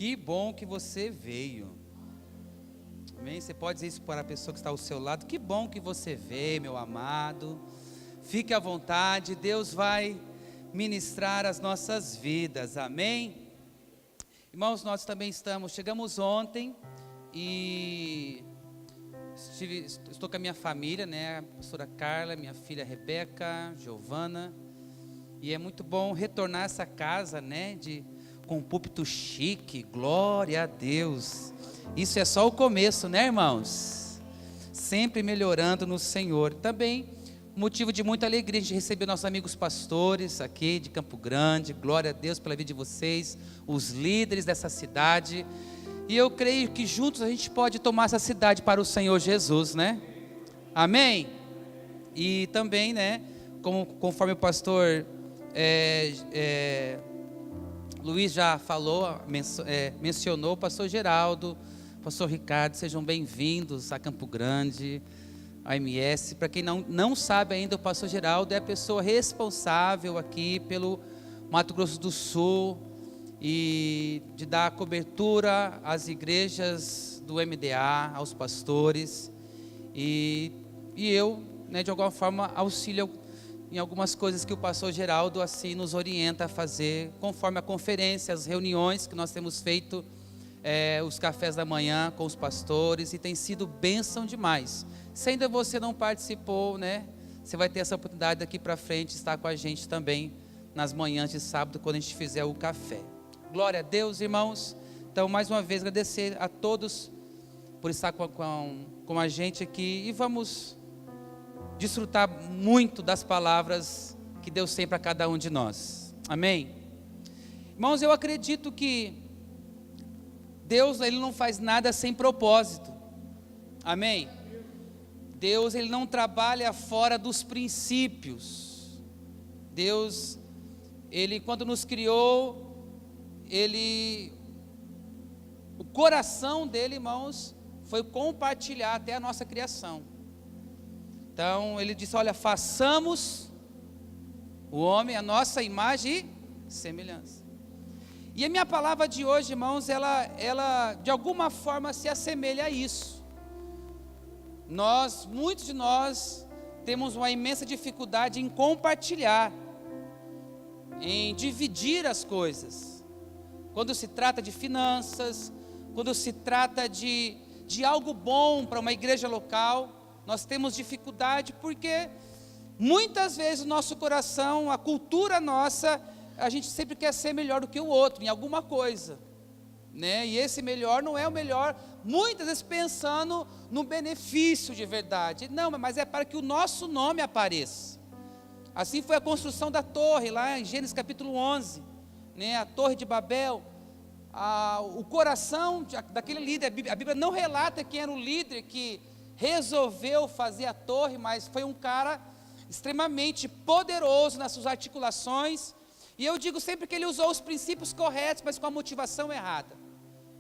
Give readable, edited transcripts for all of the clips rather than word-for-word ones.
Que bom que você veio. Amém? Você pode dizer isso para a pessoa que está ao seu lado. Que bom que você veio, meu amado. Fique à vontade, Deus vai ministrar as nossas vidas. Amém? Irmãos, nós também chegamos ontem e estou com a minha família, né? A pastora Carla, minha filha Rebeca, Giovana. E é muito bom retornar a essa casa, né? Com um púlpito chique, glória a Deus. Isso é só o começo, né, irmãos? Sempre melhorando no Senhor. Também, motivo de muita alegria, a gente recebeu nossos amigos pastores aqui de Campo Grande. Glória a Deus pela vida de vocês, os líderes dessa cidade. E eu creio que juntos a gente pode tomar essa cidade para o Senhor Jesus, né? Amém? E também, né, conforme o pastor Luiz já falou, mencionou, o pastor Geraldo, o pastor Ricardo, sejam bem-vindos a Campo Grande, a MS. Para quem não sabe ainda, o pastor Geraldo é a pessoa responsável aqui pelo Mato Grosso do Sul e de dar cobertura às igrejas do MDA, aos pastores, e eu, né, de alguma forma, auxilio em algumas coisas que o pastor Geraldo assim nos orienta a fazer, conforme a conferência, as reuniões que nós temos feito, os cafés da manhã com os pastores, e tem sido bênção demais. Se ainda você não participou, né, você vai ter essa oportunidade daqui para frente, estar com a gente também nas manhãs de sábado, quando a gente fizer o café. Glória a Deus, irmãos. Então, mais uma vez, agradecer a todos por estar com a gente aqui, e vamos desfrutar muito das palavras que Deus tem para cada um de nós. Amém? Irmãos, eu acredito que Deus, Ele não faz nada sem propósito. Amém? Deus, Ele não trabalha fora dos princípios. Deus, Ele, quando nos criou, o coração dele, irmãos, foi compartilhar até a nossa criação. Então, ele disse, olha, façamos o homem a nossa imagem e semelhança. E a minha palavra de hoje, irmãos, ela de alguma forma se assemelha a isso. Muitos de nós, temos uma imensa dificuldade em compartilhar, em dividir as coisas. Quando se trata de finanças, quando se trata de algo bom para uma igreja local, nós temos dificuldade porque muitas vezes o nosso coração, a cultura nossa, a gente sempre quer ser melhor do que o outro em alguma coisa, né? E esse melhor não é o melhor, muitas vezes pensando no benefício de verdade. Não, mas é para que o nosso nome apareça. Assim foi a construção da torre, lá em Gênesis capítulo 11, né? A torre de Babel. O coração daquele líder, a Bíblia não relata quem era o líder que resolveu fazer a torre, mas foi um cara extremamente poderoso nas suas articulações, e eu digo sempre que ele usou os princípios corretos, mas com a motivação errada.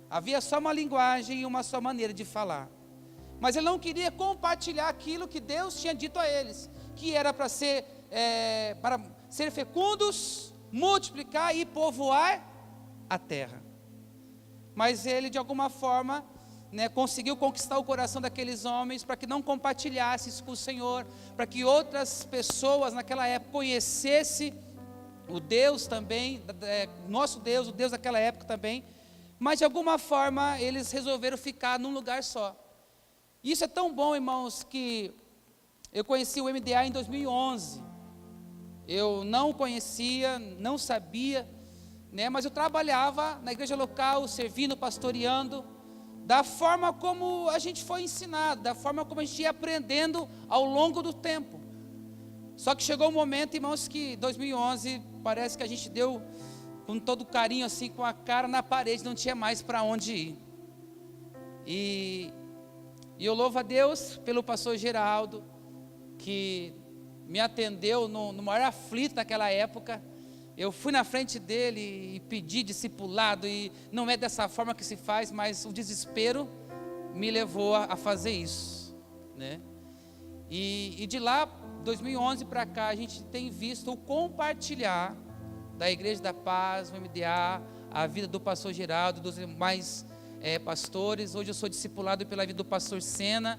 Havia só uma linguagem e uma só maneira de falar, mas ele não queria compartilhar aquilo que Deus tinha dito a eles, que era para ser fecundos, multiplicar e povoar a terra. Mas ele, de alguma forma, né, conseguiu conquistar o coração daqueles homens para que não compartilhassem isso com o Senhor, para que outras pessoas naquela época conhecessem o Deus também, nosso Deus, o Deus daquela época também, mas de alguma forma eles resolveram ficar num lugar só. Isso é tão bom, irmãos, que eu conheci o MDA em 2011, eu não conhecia, não sabia, né, mas eu trabalhava na igreja local, servindo, pastoreando, da forma como a gente foi ensinado, da forma como a gente ia aprendendo ao longo do tempo. Só que chegou um momento, irmãos, que 2011, parece que a gente deu com todo carinho, assim, com a cara na parede, não tinha mais para onde ir. E eu louvo a Deus pelo pastor Geraldo, que me atendeu no maior aflito naquela época. Eu fui na frente dele e pedi discipulado, e não é dessa forma que se faz, mas o desespero me levou a fazer isso, né? E de lá, 2011 para cá, a gente tem visto o compartilhar da Igreja da Paz, o MDA, a vida do pastor Geraldo, dos demais pastores. Hoje eu sou discipulado pela vida do pastor Sena,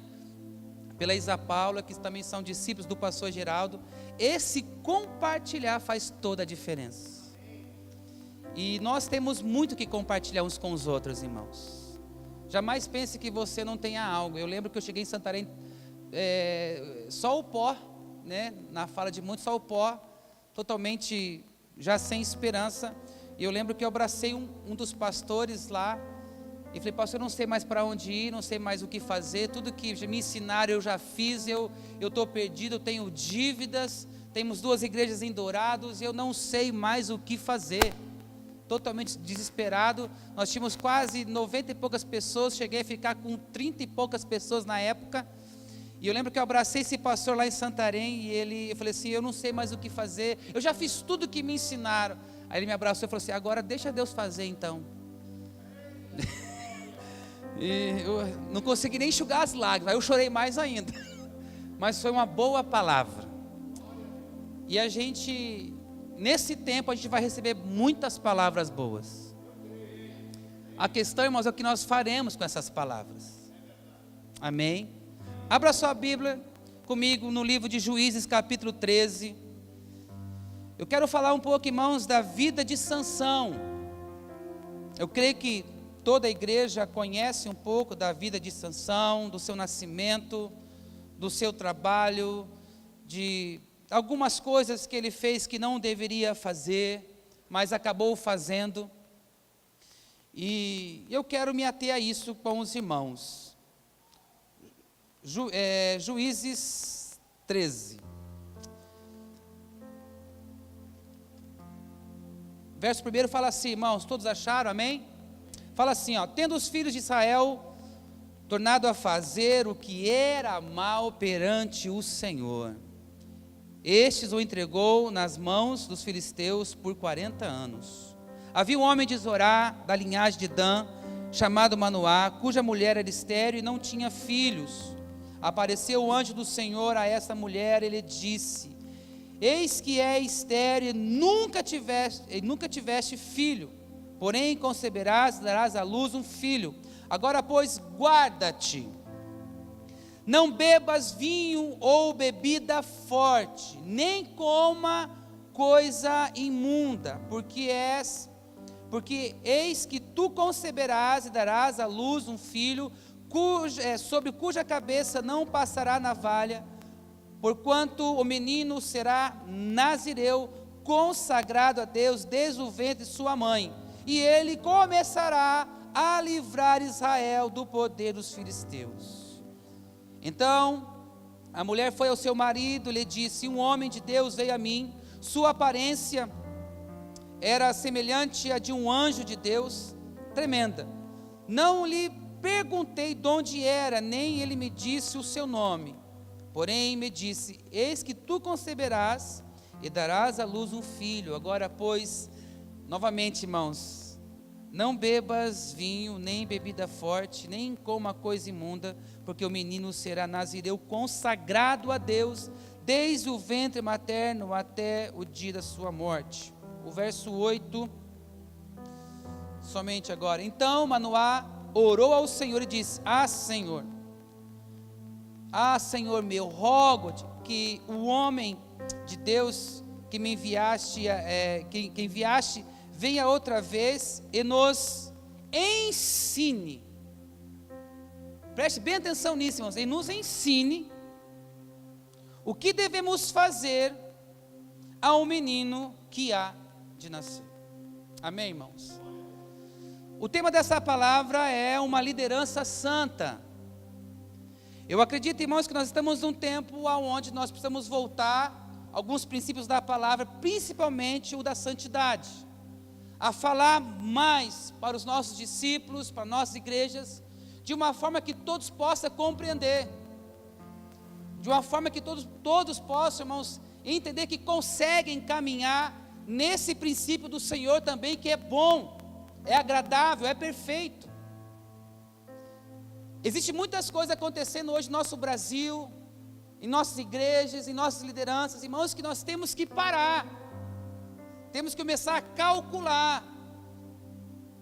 pela Isa Paula, que também são discípulos do pastor Geraldo. Esse compartilhar faz toda a diferença. E nós temos muito que compartilhar uns com os outros, irmãos. Jamais pense que você não tenha algo. Eu lembro que eu cheguei em Santarém, só o pó, né? Na fala de muitos, só o pó, totalmente já sem esperança. E eu lembro que eu abracei um dos pastores lá, e falei: pastor, eu não sei mais para onde ir, não sei mais o que fazer, tudo que me ensinaram eu já fiz, eu estou perdido, eu tenho dívidas, temos 2 igrejas em Dourados, eu não sei mais o que fazer. Totalmente desesperado. Nós tínhamos quase 90 e poucas pessoas, cheguei a ficar com 30 e poucas pessoas na época. E eu lembro que eu abracei esse pastor lá em Santarém, e eu falei assim: eu não sei mais o que fazer, eu já fiz tudo que me ensinaram. Aí ele me abraçou e falou assim: agora deixa Deus fazer então. E eu não consegui nem enxugar as lágrimas, aí eu chorei mais ainda. Mas foi uma boa palavra. E a gente, nesse tempo, a gente vai receber muitas palavras boas. A questão, irmãos, é o que nós faremos com essas palavras. Amém? Abra sua Bíblia comigo no livro de Juízes, capítulo 13. Eu quero falar um pouco, irmãos, da vida de Sansão. Eu creio que toda a igreja conhece um pouco da vida de Sansão, do seu nascimento, do seu trabalho, de algumas coisas que ele fez que não deveria fazer, mas acabou fazendo. E eu quero me ater a isso com os irmãos. Juízes 13. Verso 1 fala assim, irmãos, todos acharam, amém? Fala assim, ó: tendo os filhos de Israel tornado a fazer o que era mal perante o Senhor, estes o entregou nas mãos dos filisteus por 40 anos. Havia um homem de Zorá, da linhagem de Dan, chamado Manoá, cuja mulher era estéril e não tinha filhos. Apareceu o anjo do Senhor a essa mulher, ele disse: eis que é estéril e nunca tiveste filho, porém conceberás e darás à luz um filho. Agora, pois, guarda-te, não bebas vinho ou bebida forte, nem coma coisa imunda, porque eis que tu conceberás e darás à luz um filho, sobre cuja cabeça não passará navalha, porquanto o menino será nazireu, consagrado a Deus desde o ventre de sua mãe, e ele começará a livrar Israel do poder dos filisteus. Então a mulher foi ao seu marido e lhe disse: um homem de Deus veio a mim, sua aparência era semelhante à de um anjo de Deus, tremenda. Não lhe perguntei de onde era, nem ele me disse o seu nome. Porém me disse: eis que tu conceberás e darás à luz um filho. Agora, pois, novamente, irmãos, não bebas vinho, nem bebida forte, nem coma coisa imunda, porque o menino será nazireu, consagrado a Deus, desde o ventre materno até o dia da sua morte. O verso 8, somente agora. Então Manoá orou ao Senhor e disse: Senhor meu, rogo-te que o homem de Deus que me enviaste, que enviaste, venha outra vez e nos ensine. Preste bem atenção nisso, irmãos. E nos ensine o que devemos fazer ao menino que há de nascer. Amém, irmãos? O tema dessa palavra é uma liderança santa. Eu acredito, irmãos, que nós estamos num tempo onde nós precisamos voltar alguns princípios da palavra, principalmente o da santidade, a falar mais para os nossos discípulos, para nossas igrejas, de uma forma que todos possam compreender, de uma forma que todos possam, irmãos, entender que conseguem caminhar nesse princípio do Senhor também, que é bom, é agradável, é perfeito. Existem muitas coisas acontecendo hoje no nosso Brasil, em nossas igrejas, em nossas lideranças, irmãos, que nós temos que parar, temos que começar a calcular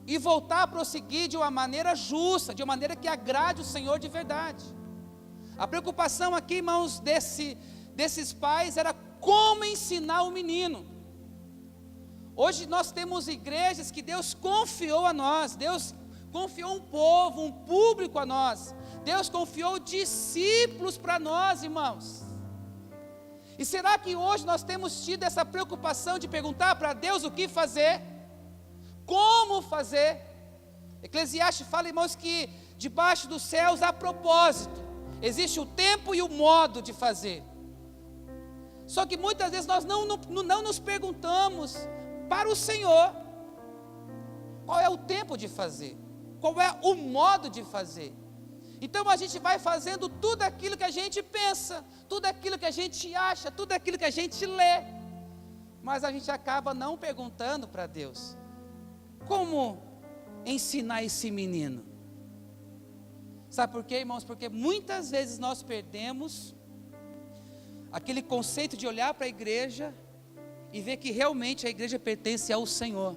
e voltar a prosseguir de uma maneira justa, de uma maneira que agrade o Senhor de verdade. A preocupação aqui, irmãos, desses pais era como ensinar o menino. Hoje nós temos igrejas que Deus confiou a nós, Deus confiou um povo, um público a nós, Deus confiou discípulos para nós, irmãos. E será que hoje nós temos tido essa preocupação de perguntar para Deus o que fazer? Como fazer? Eclesiastes fala, irmãos, que debaixo dos céus há propósito, existe o tempo e o modo de fazer. Só que muitas vezes nós não nos perguntamos para o Senhor qual é o tempo de fazer, qual é o modo de fazer. Então a gente vai fazendo tudo aquilo que a gente pensa, tudo aquilo que a gente acha, tudo aquilo que a gente lê, mas a gente acaba não perguntando para Deus: como ensinar esse menino? Sabe por quê, irmãos? Porque muitas vezes nós perdemos aquele conceito de olhar para a igreja e ver que realmente a igreja pertence ao Senhor.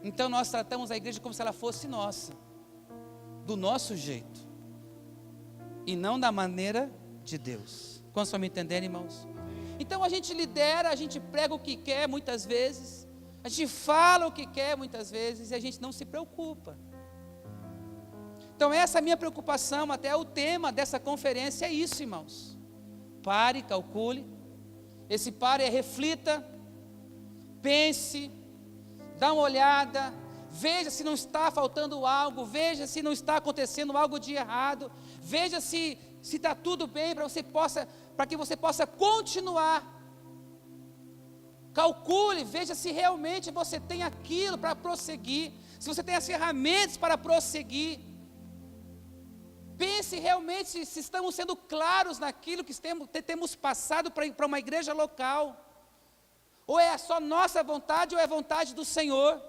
Então nós tratamos a igreja como se ela fosse nossa, do nosso jeito, e não da maneira de Deus. Quantos estão me entendendo, irmãos? Então a gente lidera, a gente prega o que quer muitas vezes, a gente fala o que quer muitas vezes, e a gente não se preocupa. Então essa é a minha preocupação, até o tema dessa conferência é isso, irmãos. Pare, calcule, esse pare é reflita, pense, dá uma olhada, veja se não está faltando algo, veja se não está acontecendo algo de errado, veja se está tudo bem para que você possa continuar. Calcule, veja se realmente você tem aquilo para prosseguir, se você tem as ferramentas para prosseguir. Pense realmente se estamos sendo claros naquilo que temos passado para uma igreja local, ou é só nossa vontade ou é vontade do Senhor.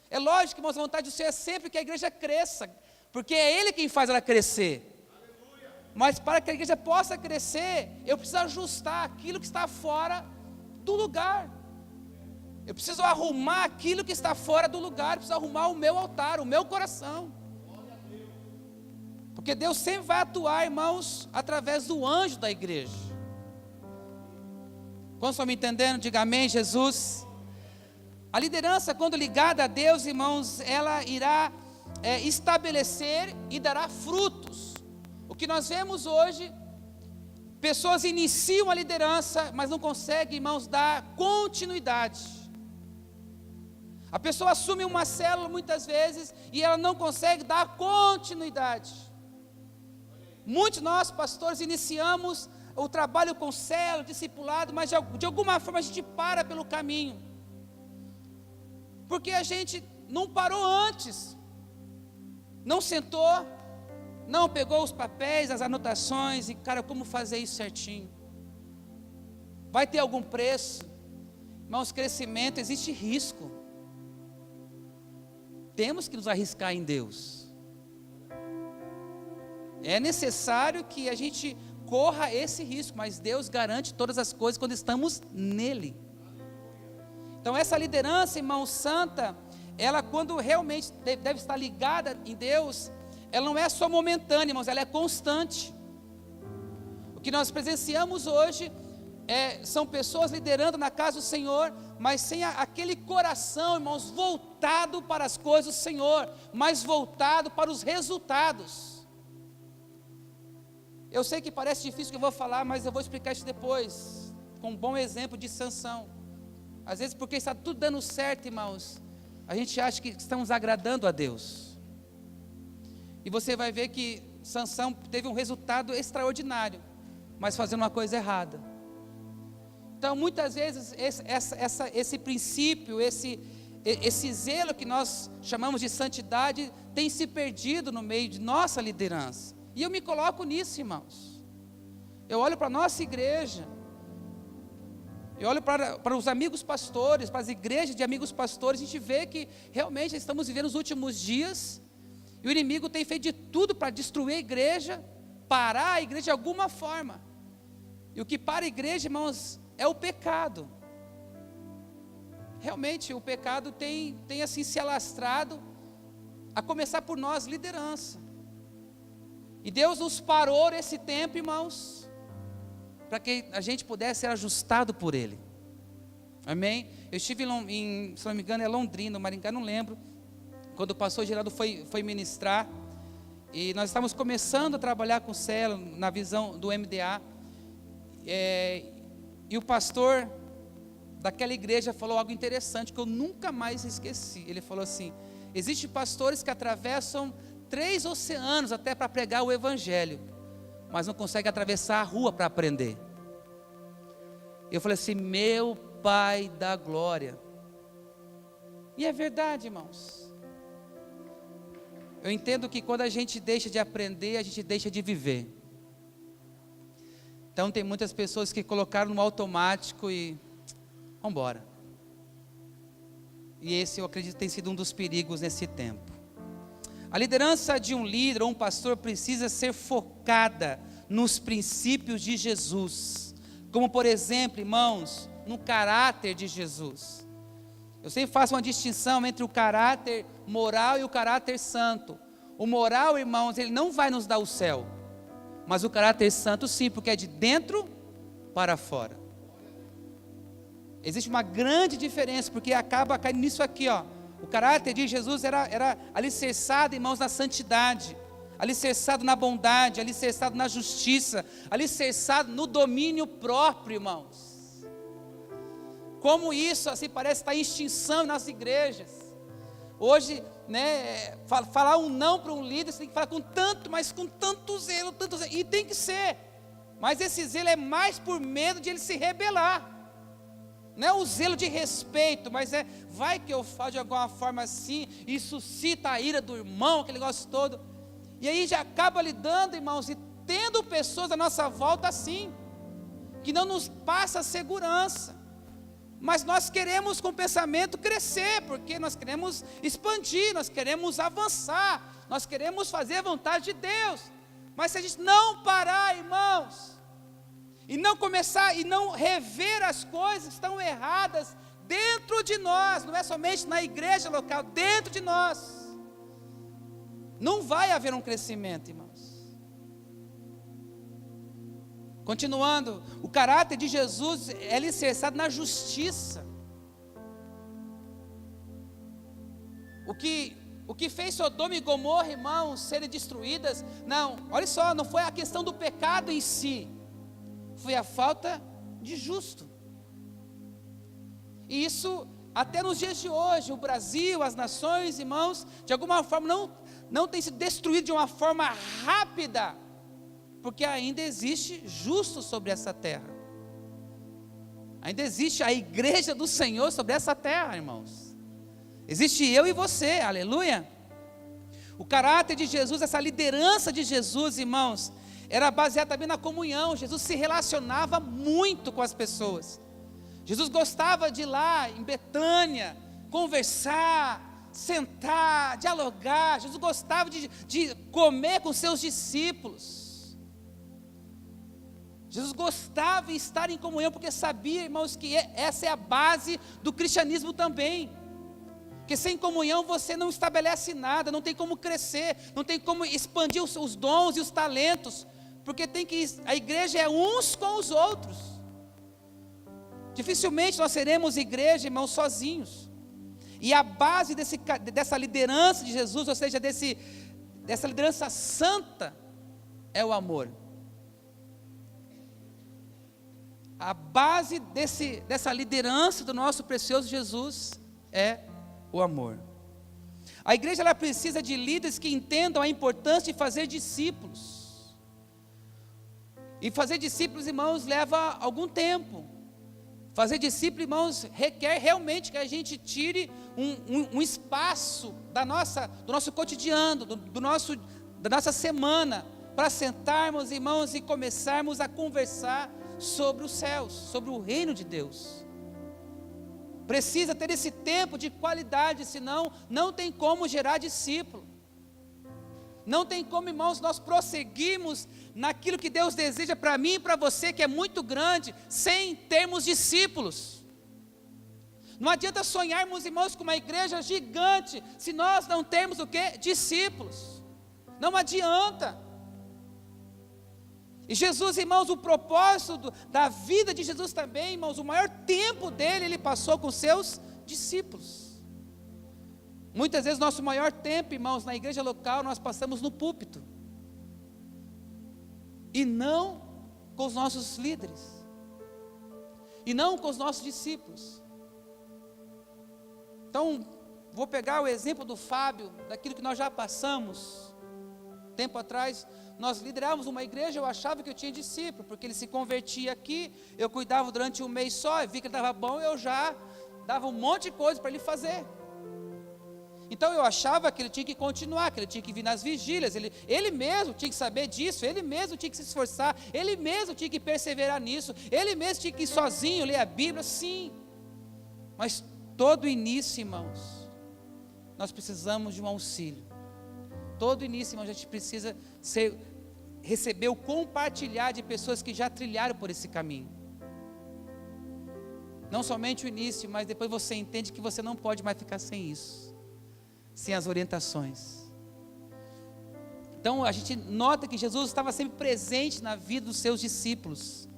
É lógico que a vontade do Senhor é sempre que a igreja cresça, porque é Ele quem faz ela crescer. Aleluia. Mas para que a igreja possa crescer, eu preciso ajustar aquilo que está fora do lugar. Eu preciso arrumar aquilo que está fora do lugar, eu preciso arrumar o meu altar, o meu coração. Porque Deus sempre vai atuar, irmãos, através do anjo da igreja. Quando estão me entendendo, diga amém, Jesus. A liderança, quando ligada a Deus, irmãos, ela irá estabelecer e dará frutos. O que nós vemos hoje, pessoas iniciam a liderança, mas não conseguem, irmãos, dar continuidade. A pessoa assume uma célula muitas vezes e ela não consegue dar continuidade. Muitos de nós, pastores, iniciamos o trabalho com célula, discipulado, mas de alguma forma a gente para pelo caminho. Porque a gente não parou antes, não sentou, não pegou os papéis, as anotações e, cara, como fazer isso certinho? Vai ter algum preço? Irmãos, crescimento, existe risco. Temos que nos arriscar em Deus. É necessário que a gente corra esse risco, mas Deus garante todas as coisas quando estamos nele. Então essa liderança, irmão, santa, ela quando realmente deve estar ligada em Deus, ela não é só momentânea, irmãos, ela é constante. O que nós presenciamos hoje são pessoas liderando na casa do Senhor, mas sem aquele coração, irmãos, voltado para as coisas do Senhor, mas voltado para os resultados. Eu sei que parece difícil o que eu vou falar, mas eu vou explicar isso depois, com um bom exemplo de Sansão. Às vezes porque está tudo dando certo, irmãos, a gente acha que estamos agradando a Deus. E você vai ver que Sansão teve um resultado extraordinário, mas fazendo uma coisa errada. Então muitas vezes esse princípio, esse zelo que nós chamamos de santidade, tem se perdido no meio de nossa liderança. E eu me coloco nisso, irmãos. Eu olho para a nossa igreja, eu olho para os amigos pastores, para as igrejas de amigos pastores, a gente vê que realmente estamos vivendo os últimos dias, e o inimigo tem feito de tudo para destruir a igreja, parar a igreja de alguma forma. E o que para a igreja, irmãos, é o pecado. realmente o pecado tem assim se alastrado, a começar por nós, liderança. E Deus nos parou nesse tempo, irmãos, para que a gente pudesse ser ajustado por Ele. Amém? Eu estive se não me engano, é Londrina, Maringá, não lembro, quando o pastor Geraldo foi ministrar, e nós estávamos começando a trabalhar com célula, na visão do MDA, e o pastor daquela igreja falou algo interessante, que eu nunca mais esqueci. Ele falou assim: existem pastores que atravessam 3 oceanos até para pregar o evangelho, mas não conseguem atravessar a rua para aprender. Eu falei assim: meu Pai da glória. E é verdade, irmãos. Eu entendo que quando a gente deixa de aprender, a gente deixa de viver. Então tem muitas pessoas que colocaram no automático e vamos embora. E esse, eu acredito, tem sido um dos perigos nesse tempo. A liderança de um líder ou um pastor precisa ser focada nos princípios de Jesus, como por exemplo, irmãos, no caráter de Jesus. Eu sempre faço uma distinção entre o caráter moral e o caráter santo. O moral, irmãos, ele não vai nos dar o céu, mas o caráter santo sim, porque é de dentro para fora. Existe uma grande diferença, porque acaba caindo nisso aqui, ó. O caráter de Jesus era alicerçado, irmãos, na santidade, alicerçado na bondade, alicerçado na justiça, alicerçado no domínio próprio, irmãos. Como isso assim parece estar em extinção nas igrejas. Hoje, né, falar um não para um líder, você tem que falar com tanto zelo, e tem que ser. Mas esse zelo é mais por medo de ele se rebelar. Não é o zelo de respeito, mas vai que eu falo de alguma forma assim, e suscita a ira do irmão, aquele negócio todo. E aí já acaba lidando, irmãos, e tendo pessoas à nossa volta assim, que não nos passa segurança. Mas nós queremos com o pensamento crescer, porque nós queremos expandir, nós queremos avançar, nós queremos fazer a vontade de Deus. Mas se a gente não parar, irmãos, e não começar, e não rever as coisas que estão erradas dentro de nós, não é somente na igreja local, dentro de nós, não vai haver um crescimento, irmãos. Continuando, o caráter de Jesus é alicerçado na justiça. O que fez Sodoma e Gomorra, irmãos, serem destruídas, não, olha só, não foi a questão do pecado em si, foi a falta de justo. E isso, até nos dias de hoje, o Brasil, as nações, irmãos, de alguma forma não tem sido destruído de uma forma rápida, porque ainda existe justo sobre essa terra. Ainda existe a igreja do Senhor sobre essa terra, irmãos. Existe eu e você, aleluia. O caráter de Jesus, essa liderança de Jesus, irmãos, era baseada também na comunhão. Jesus se relacionava muito com as pessoas. Jesus gostava de ir lá em Betânia, conversar, sentar, dialogar. Jesus gostava de comer com seus discípulos. Jesus gostava de estar em comunhão, porque sabia, irmãos, que essa é a base do cristianismo também. Porque sem comunhão você não estabelece nada, não tem como crescer, não tem como expandir os dons e os talentos, porque a igreja é uns com os outros. Dificilmente nós seremos igreja, irmãos, sozinhos. E a base dessa liderança de Jesus, ou seja, dessa liderança santa, é o amor. A base dessa liderança do nosso precioso Jesus é o amor. A igreja ela precisa de líderes que entendam a importância de fazer discípulos. E fazer discípulos, irmãos, leva algum tempo. Fazer discípulos, irmãos, requer realmente que a gente tire um espaço do nosso cotidiano, da nossa semana, para sentarmos, irmãos, e começarmos a conversar sobre os céus, sobre o reino de Deus. Precisa ter esse tempo de qualidade, senão não tem como gerar discípulo. Não tem como, irmãos, nós prosseguirmos naquilo que Deus deseja para mim e para você, que é muito grande, sem termos discípulos. Não adianta sonharmos, irmãos, com uma igreja gigante, se nós não temos o quê? Discípulos. Não adianta. E Jesus, irmãos, o propósito da vida de Jesus também, irmãos, o maior tempo dele, ele passou com seus discípulos. Muitas vezes nosso maior tempo, irmãos, na igreja local, nós passamos no púlpito. E não com os nossos líderes. E não com os nossos discípulos. Então, vou pegar o exemplo do Fábio, daquilo que nós já passamos. Tempo atrás, nós liderávamos uma igreja, eu achava que eu tinha discípulo, porque ele se convertia aqui, eu cuidava durante um mês só, eu vi que ele estava bom, eu já dava um monte de coisa para ele fazer. Então eu achava que ele tinha que continuar, que ele tinha que vir nas vigílias, ele mesmo tinha que saber disso, ele mesmo tinha que se esforçar, ele mesmo tinha que perseverar nisso, ele mesmo tinha que ir sozinho ler a Bíblia, sim. Mas todo início, irmãos, nós precisamos de um auxílio. Todo início, irmãos, a gente precisa receber o compartilhar de pessoas que já trilharam por esse caminho. Não somente o início, mas depois você entende que você não pode mais ficar sem isso, sem as orientações. Então a gente nota que Jesus estava sempre presente na vida dos seus discípulos.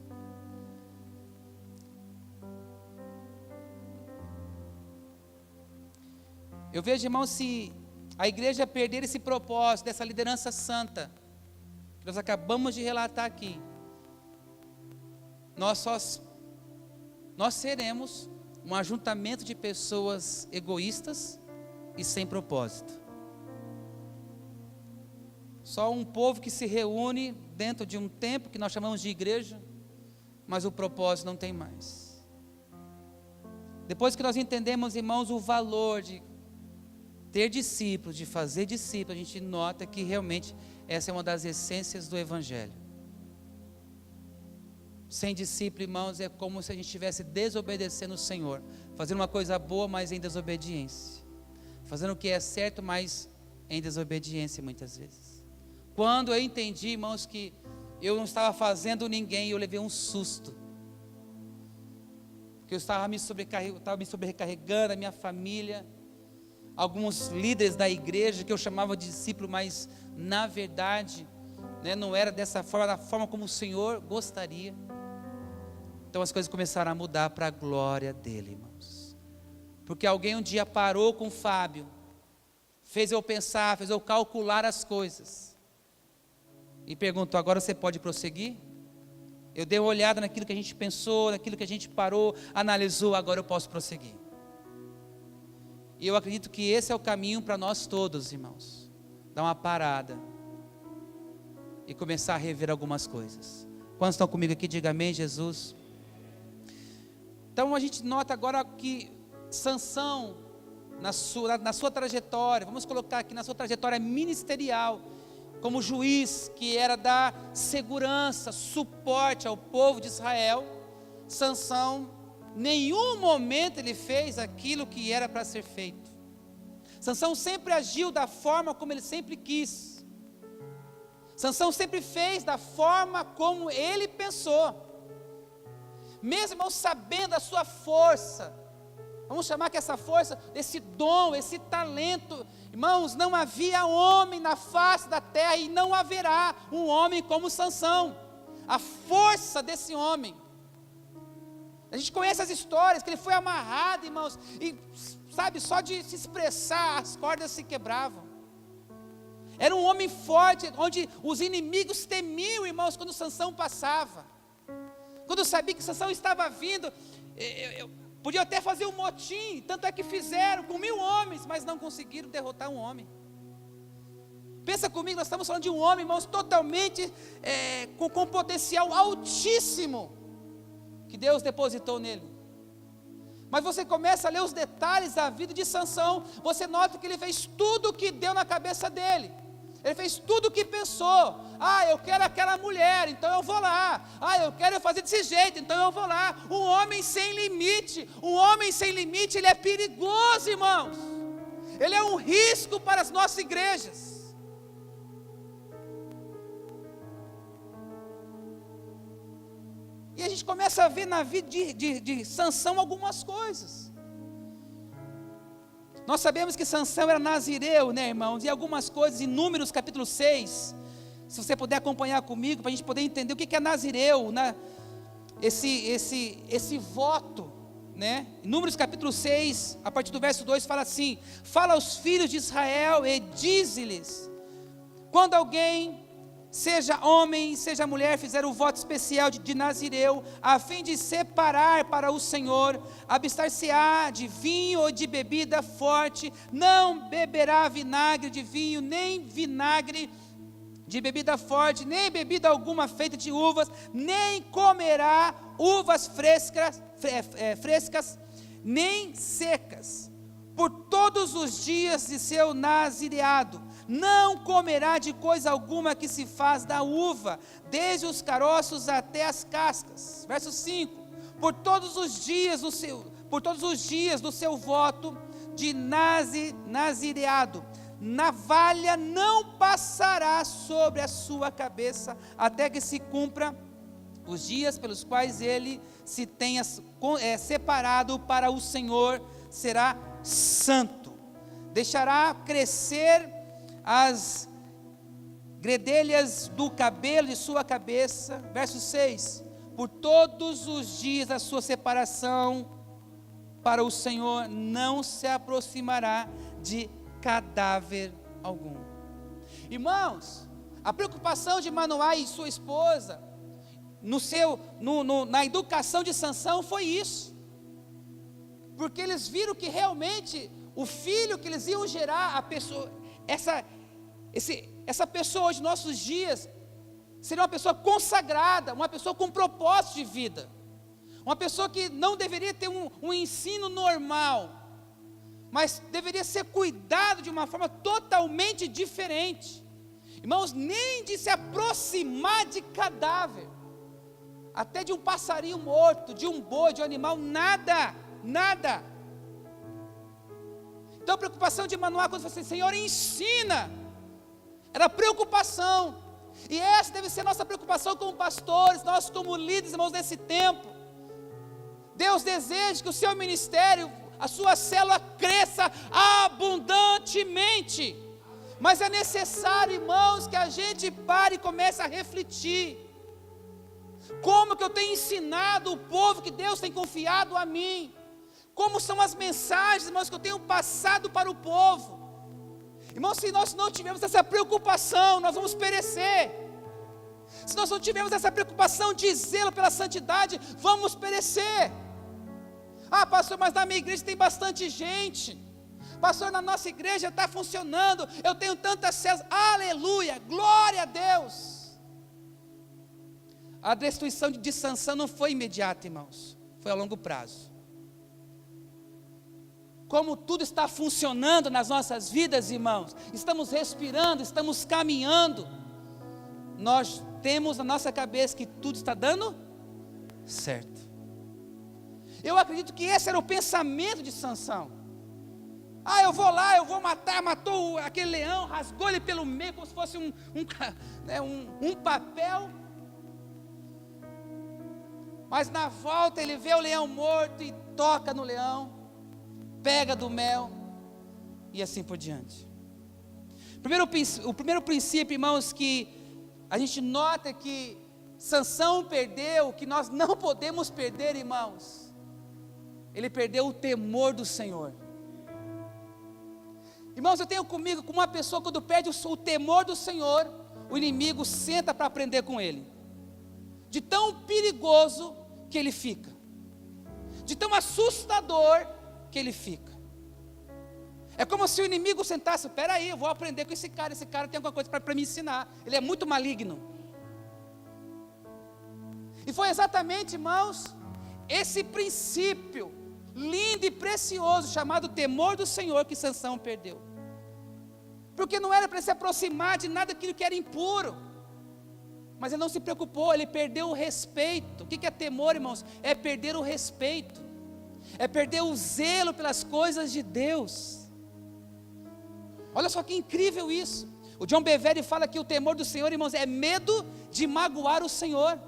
Eu vejo, irmãos, se a igreja perder esse propósito, dessa liderança santa, que nós acabamos de relatar aqui, nós seremos um ajuntamento de pessoas egoístas e sem propósito. Só um povo que se reúne dentro de um templo que nós chamamos de igreja, mas o propósito não tem mais. Depois que nós entendemos, irmãos, o valor de ter discípulos, de fazer discípulos, a gente nota que realmente essa é uma das essências do Evangelho. Sem discípulo, irmãos, é como se a gente estivesse desobedecendo o Senhor, fazendo uma coisa boa, mas em desobediência, fazendo o que é certo, mas em desobediência muitas vezes. Quando eu entendi, irmãos, que eu não estava fazendo ninguém, eu levei um susto, que eu estava me sobrecarregando, a minha família, alguns líderes da igreja que eu chamava de discípulo, mas na verdade, não era dessa forma, da forma como o Senhor gostaria. Então as coisas começaram a mudar para a glória dele, irmãos. Porque alguém um dia parou com o Fábio, fez eu pensar, fez eu calcular as coisas, e perguntou: agora você pode prosseguir? Eu dei uma olhada naquilo que a gente pensou, naquilo que a gente parou, analisou, agora eu posso prosseguir. E eu acredito que esse é o caminho para nós todos, irmãos. Dar uma parada e começar a rever algumas coisas. Quantos estão comigo aqui? Diga amém, Jesus. Então a gente nota agora que Sansão, na sua trajetória, vamos colocar aqui na sua trajetória ministerial, como juiz que era dar segurança, suporte ao povo de Israel, Sansão, nenhum momento ele fez aquilo que era para ser feito. Sansão sempre agiu da forma como ele sempre quis. Sansão sempre fez da forma como ele pensou. Mesmo, irmãos, sabendo a sua força, vamos chamar que essa força, esse dom, esse talento, irmãos, não havia homem na face da terra e não haverá um homem como Sansão. A força desse homem, a gente conhece as histórias, que ele foi amarrado, irmãos, e sabe, só de se expressar, as cordas se quebravam. Era um homem forte, onde os inimigos temiam, irmãos, quando Sansão passava. Quando sabia que Sansão estava vindo, podiam até fazer um motim, tanto é que fizeram com 1000 homens, mas não conseguiram derrotar um homem. Pensa comigo, nós estamos falando de um homem, irmãos, totalmente com potencial altíssimo, que Deus depositou nele. Mas você começa a ler os detalhes da vida de Sansão, você nota que ele fez tudo o que deu na cabeça dele. Ele fez tudo o que pensou. Eu quero aquela mulher, então eu vou lá. Eu quero fazer desse jeito, então eu vou lá. Um homem sem limite, ele é perigoso, irmãos. Ele é um risco para as nossas igrejas. E a gente começa a ver na vida de Sansão algumas coisas. Nós sabemos que Sansão era nazireu, né, irmãos? E algumas coisas em Números capítulo 6, se você puder acompanhar comigo, para a gente poder entender o que é nazireu, né? Esse voto, né? Em Números capítulo 6, a partir do verso 2, fala assim: fala aos filhos de Israel e dize-lhes: quando alguém, seja homem, seja mulher, fizer o voto especial de nazireu, a fim de separar para o Senhor, abstar-se-á de vinho ou de bebida forte, não beberá vinagre de vinho, nem vinagre de bebida forte, nem bebida alguma feita de uvas, nem comerá uvas frescas, nem secas, por todos os dias de seu nazireado. Não comerá de coisa alguma que se faz da uva, desde os caroços até as cascas. Verso 5: por todos os dias do seu voto de nazireado, navalha não passará sobre a sua cabeça, até que se cumpra os dias pelos quais ele se tenha separado para o Senhor, será santo. Deixará crescer as gredelhas do cabelo de sua cabeça. Verso 6: por todos os dias da sua separação para o Senhor, não se aproximará de cadáver algum. Irmãos, a preocupação de Manoá e sua esposa na educação de Sansão foi isso, porque eles viram que realmente o filho que eles iam gerar, a pessoa, essa pessoa hoje, nossos dias, seria uma pessoa consagrada, uma pessoa com propósito de vida, uma pessoa que não deveria ter um ensino normal, mas deveria ser cuidado de uma forma totalmente diferente. Irmãos, nem de se aproximar de cadáver, até de um passarinho morto, de um boi, de um animal, nada. Então a preocupação de Manoá, quando você, Senhor, ensina, era preocupação, e essa deve ser nossa preocupação como pastores, nós como líderes, irmãos, nesse tempo. Deus deseja que o seu ministério, a sua célula cresça abundantemente, mas é necessário, irmãos, que a gente pare e comece a refletir, como que eu tenho ensinado o povo que Deus tem confiado a mim, como são as mensagens, irmãos, que eu tenho passado para o povo. Irmãos, se nós não tivermos essa preocupação, nós vamos perecer. Se nós não tivermos essa preocupação de zelo pela santidade, vamos perecer. Ah, pastor, mas na minha igreja tem bastante gente. Pastor, na nossa igreja está funcionando, eu tenho tantas células. Aleluia, glória a Deus. A destruição de Sansão não foi imediata, irmãos, foi a longo prazo. Como tudo está funcionando nas nossas vidas, irmãos, estamos respirando, estamos caminhando, nós temos na nossa cabeça que tudo está dando certo. Eu acredito que esse era o pensamento de Sansão. Ah, eu vou lá, eu vou matar, matou aquele leão, rasgou ele pelo meio, como se fosse um papel. Mas na volta ele vê o leão morto e toca no leão, pega do mel, e assim por diante. O primeiro princípio, irmãos, que a gente nota é que Sansão perdeu, que nós não podemos perder, irmãos. Ele perdeu o temor do Senhor. Irmãos, eu tenho comigo, como uma pessoa, quando perde o temor do Senhor, o inimigo senta para aprender com ele. De tão perigoso que ele fica, de tão assustador que ele fica. É como se o inimigo sentasse: espera aí, eu vou aprender com esse cara tem alguma coisa para me ensinar, ele é muito maligno. E foi exatamente, irmãos, esse princípio lindo e precioso, chamado temor do Senhor, que Sansão perdeu. Porque não era para se aproximar de nada daquilo que era impuro, mas ele não se preocupou, ele perdeu o respeito. O que é temor, irmãos? É perder o respeito, é perder o zelo pelas coisas de Deus. Olha só que incrível isso. O John Bevere fala que o temor do Senhor, irmãos, é medo de magoar o Senhor.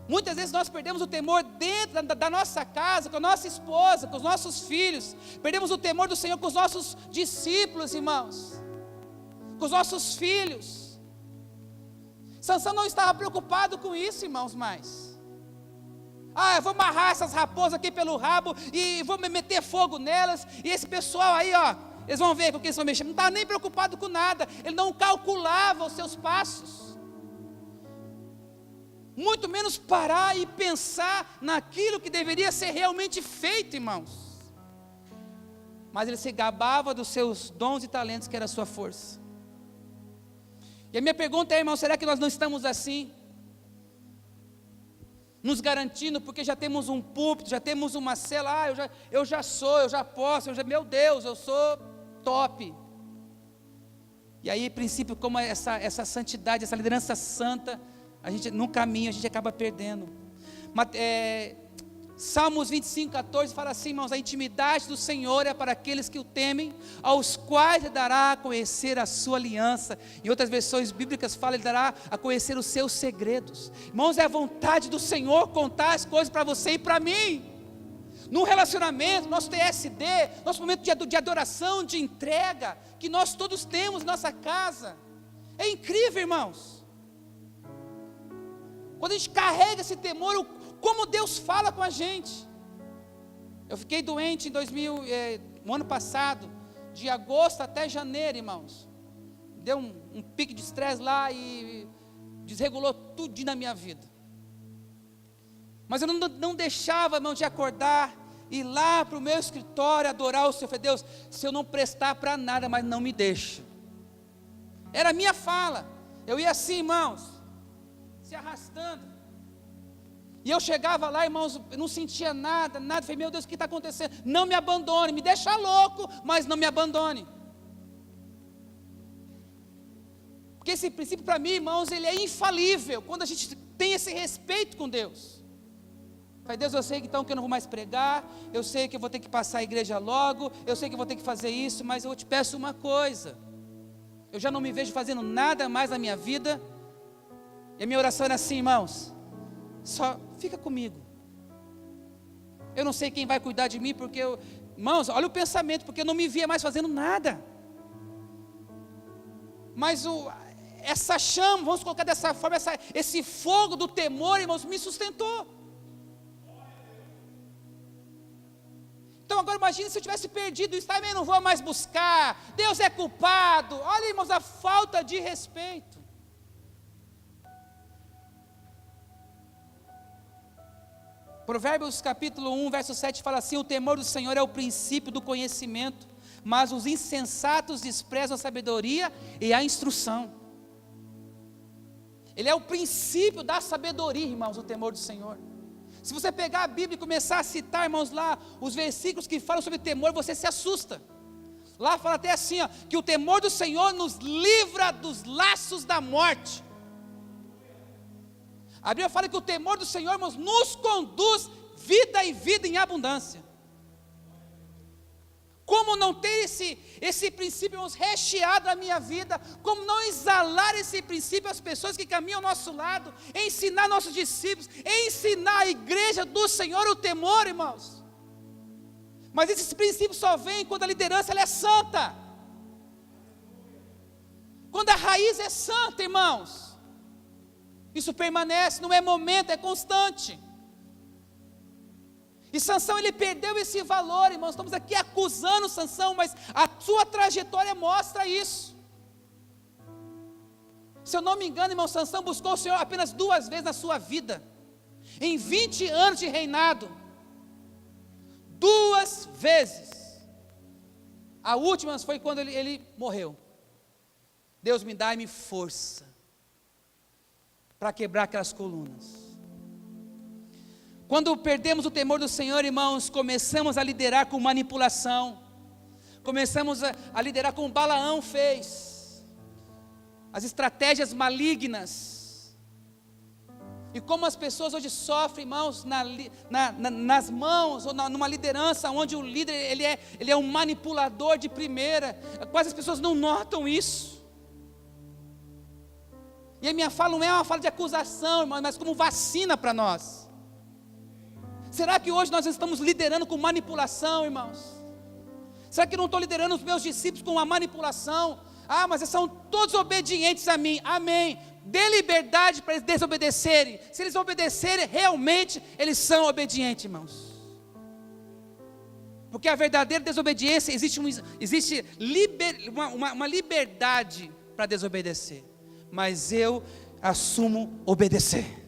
Muitas vezes nós perdemos o temor dentro da nossa casa, com a nossa esposa, com os nossos filhos. Perdemos o temor do Senhor com os nossos discípulos, irmãos, com os nossos filhos. Sansão não estava preocupado com isso, irmãos, mais. Eu vou amarrar essas raposas aqui pelo rabo e vou meter fogo nelas. E esse pessoal aí, eles vão ver com quem eles vão mexer. Não estava nem preocupado com nada. Ele não calculava os seus passos. Muito menos parar e pensar naquilo que deveria ser realmente feito, irmãos. Mas ele se gabava dos seus dons e talentos, que era a sua força. E a minha pergunta é, irmão, será que nós não estamos assim? Nos garantindo, porque já temos um púlpito, já temos uma cela, eu já posso, meu Deus, eu sou top. E aí, princípio, como essa santidade, essa liderança santa, no caminho a gente acaba perdendo. Salmos 25:14 fala assim, irmãos: a intimidade do Senhor é para aqueles que o temem, aos quais Ele dará a conhecer a sua aliança. Em outras versões bíblicas fala, Ele dará a conhecer os seus segredos. Irmãos, é a vontade do Senhor contar as coisas para você e para mim. No relacionamento, nosso TSD, nosso momento de adoração, de entrega, que nós todos temos em nossa casa. É incrível, irmãos. Quando a gente carrega esse temor, como Deus fala com a gente. Eu fiquei doente no ano passado, de agosto até janeiro, irmãos. Deu um pique de estresse lá e desregulou tudo na minha vida. Mas eu não deixava, irmão, de acordar, ir lá para o meu escritório, adorar o Senhor. Falei, Deus, se eu não prestar para nada, mas não me deixa. Era a minha fala. Eu ia assim, irmãos, se arrastando. E eu chegava lá, irmãos, eu não sentia nada. Falei, meu Deus, o que está acontecendo? Não me abandone, me deixa louco, mas não me abandone. Porque esse princípio para mim, irmãos, ele é infalível, quando a gente tem esse respeito com Deus. Falei, Deus, eu sei então que eu não vou mais pregar, eu sei que eu vou ter que passar a igreja logo, eu sei que eu vou ter que fazer isso, mas eu te peço uma coisa. Eu já não me vejo fazendo nada mais na minha vida. E a minha oração era assim, irmãos, só fica comigo. Eu não sei quem vai cuidar de mim, porque irmãos, olha o pensamento, porque eu não me via mais fazendo nada. Mas essa chama, vamos colocar dessa forma, esse fogo do temor, irmãos, me sustentou. Então agora imagine se eu tivesse perdido isso, também não vou mais buscar, Deus é culpado. Olha, irmãos, a falta de respeito. Provérbios capítulo 1, verso 7 fala assim: o temor do Senhor é o princípio do conhecimento, mas os insensatos desprezam a sabedoria e a instrução. Ele é o princípio da sabedoria, irmãos, o temor do Senhor. Se você pegar a Bíblia e começar a citar, irmãos, lá, os versículos que falam sobre temor, você se assusta. Lá fala até assim, que o temor do Senhor nos livra dos laços da morte. A Bíblia fala que o temor do Senhor, irmãos, nos conduz vida e vida em abundância. Como não ter esse princípio, irmãos, recheado na minha vida? Como não exalar esse princípio às pessoas que caminham ao nosso lado? Ensinar nossos discípulos, ensinar a igreja do Senhor o temor, irmãos. Mas esse princípio só vem quando a liderança ela é santa. Quando a raiz é santa, irmãos. Isso permanece, não é momento, é constante. E Sansão, ele perdeu esse valor, irmãos. Estamos aqui acusando Sansão, mas a sua trajetória mostra isso. Se eu não me engano, irmão, Sansão buscou o Senhor apenas 2 vezes na sua vida. Em 20 anos de reinado. 2 vezes. A última foi quando ele morreu. Deus me dá-me força para quebrar aquelas colunas. Quando perdemos o temor do Senhor, irmãos, começamos a liderar com manipulação. Começamos a liderar como Balaão fez. As estratégias malignas. E como as pessoas hoje sofrem, irmãos, nas mãos, ou numa liderança, onde o líder ele é um manipulador de primeira. Quase as pessoas não notam isso. E a minha fala não é uma fala de acusação, irmão, mas como vacina para nós. Será que hoje nós estamos liderando com manipulação, irmãos? Será que eu não estou liderando os meus discípulos com uma manipulação? Ah, mas eles são todos obedientes a mim. Amém. Dê liberdade para eles desobedecerem. Se eles obedecerem, realmente eles são obedientes, irmãos. Porque a verdadeira desobediência, existe uma liberdade para desobedecer. Mas eu assumo obedecer.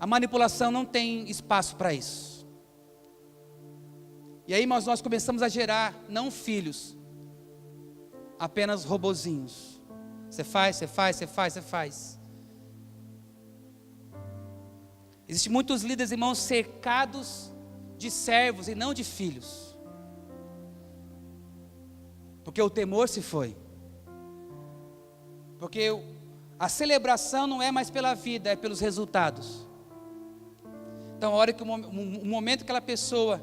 A manipulação não tem espaço para isso. E aí nós começamos a gerar, não filhos, apenas robozinhos. Você faz. Existem muitos líderes, irmãos, cercados de servos e não de filhos. Porque o temor se foi. Porque a celebração não é mais pela vida, é pelos resultados. Então, a hora que o momento que aquela pessoa,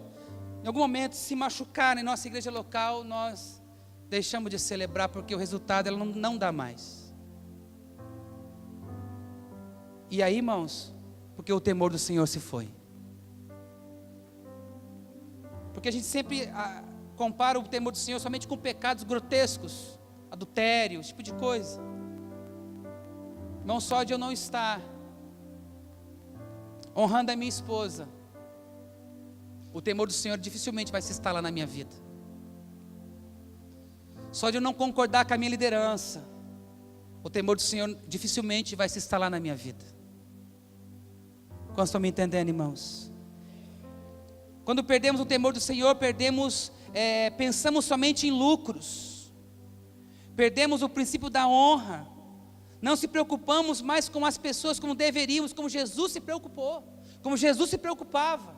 em algum momento, se machucar em nossa igreja local, nós deixamos de celebrar, porque o resultado ela não dá mais. E aí, irmãos, porque o temor do Senhor se foi. Porque a gente sempre compara o temor do Senhor somente com pecados grotescos, adultério, esse tipo de coisa. Irmão, só de eu não estar honrando a minha esposa, o temor do Senhor dificilmente vai se instalar na minha vida. Só de eu não concordar com a minha liderança, o temor do Senhor dificilmente vai se instalar na minha vida. Quantos estão me entendendo, irmãos? Quando perdemos o temor do Senhor, pensamos somente em lucros, perdemos o princípio da honra, não se preocupamos mais com as pessoas como deveríamos, como Jesus se preocupou, como Jesus se preocupava.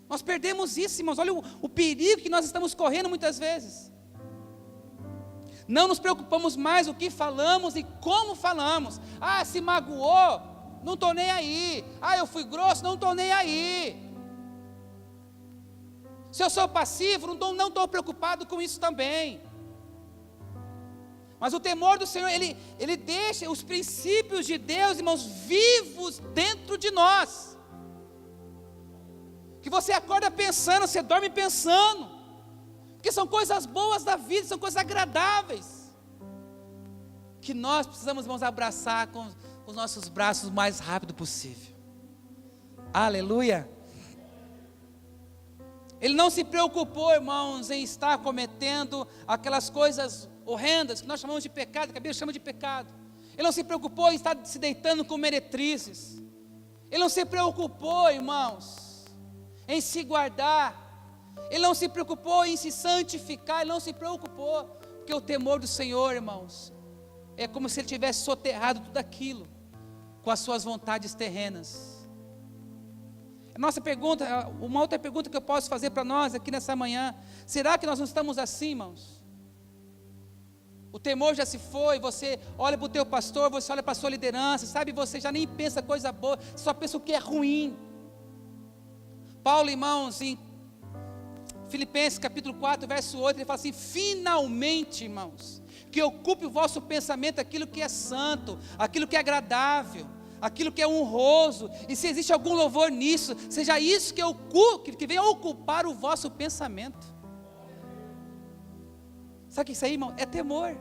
Nós perdemos isso, irmãos. Olha o perigo que nós estamos correndo muitas vezes. Não nos preocupamos mais o que falamos e como falamos. Ah, se magoou, não estou nem aí. Ah, eu fui grosso, não estou nem aí. Se eu sou passivo, não estou preocupado com isso também. Mas o temor do Senhor, ele deixa os princípios de Deus, irmãos, vivos dentro de nós. Que você acorda pensando, você dorme pensando. Porque são coisas boas da vida, são coisas agradáveis. Que nós precisamos, irmãos, abraçar com os nossos braços o mais rápido possível. Aleluia. Ele não se preocupou, irmãos, em estar cometendo aquelas coisas horrendas que nós chamamos de pecado, que a Bíblia chama de pecado. Ele não se preocupou em estar se deitando com meretrizes. Ele não se preocupou, irmãos, em se guardar. Ele não se preocupou em se santificar. Ele não se preocupou, porque o temor do Senhor, irmãos, é como se ele tivesse soterrado tudo aquilo com as suas vontades terrenas. Nossa pergunta, uma outra pergunta que eu posso fazer para nós aqui nessa manhã: será que nós não estamos assim, irmãos? O temor já se foi, você olha para o teu pastor, você olha para a sua liderança, sabe, você já nem pensa coisa boa, só pensa o que é ruim. Paulo, irmãos, em Filipenses capítulo 4, verso 8, ele fala assim: finalmente, irmãos, que ocupe o vosso pensamento aquilo que é santo, aquilo que é agradável, aquilo que é honroso, e se existe algum louvor nisso, seja isso que venha ocupar o vosso pensamento. Sabe o que é isso aí, irmão? É temor.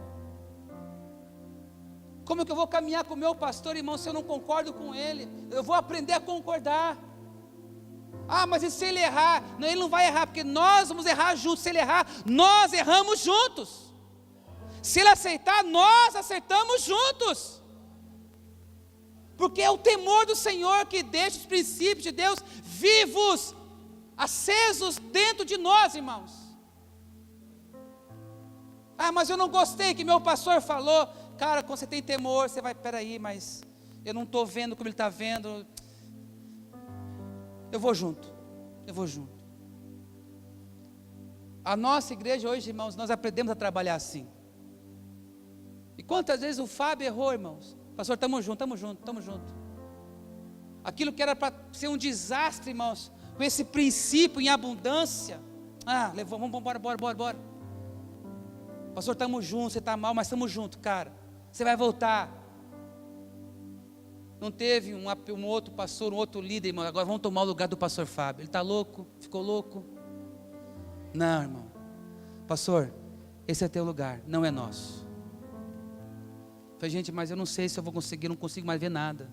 Como é que eu vou caminhar com o meu pastor, irmão, se eu não concordo com ele? Eu vou aprender a concordar. Ah, mas e se ele errar? Não, ele não vai errar, porque nós vamos errar juntos. Se ele errar, nós erramos juntos. Se ele aceitar, nós acertamos juntos. Porque é o temor do Senhor que deixa os princípios de Deus vivos, acesos dentro de nós, irmãos. Ah, mas eu não gostei que meu pastor falou. Cara, quando você tem temor, você vai, peraí, mas eu não estou vendo como ele está vendo. Eu vou junto. A nossa igreja hoje, irmãos, nós aprendemos a trabalhar assim. E quantas vezes o Fábio errou, irmãos? Pastor, estamos juntos. Aquilo que era para ser um desastre, irmãos, com esse princípio em abundância. Ah, levou, vamos embora. Pastor, estamos juntos, você está mal, mas estamos juntos, cara. Você vai voltar. Não teve um outro pastor, um outro líder, irmão, agora vamos tomar o lugar do pastor Fábio. Ele está louco? Ficou louco? Não, irmão. Pastor, esse é teu lugar, não é nosso. Falei, gente, mas eu não sei se eu vou conseguir, não consigo mais ver nada.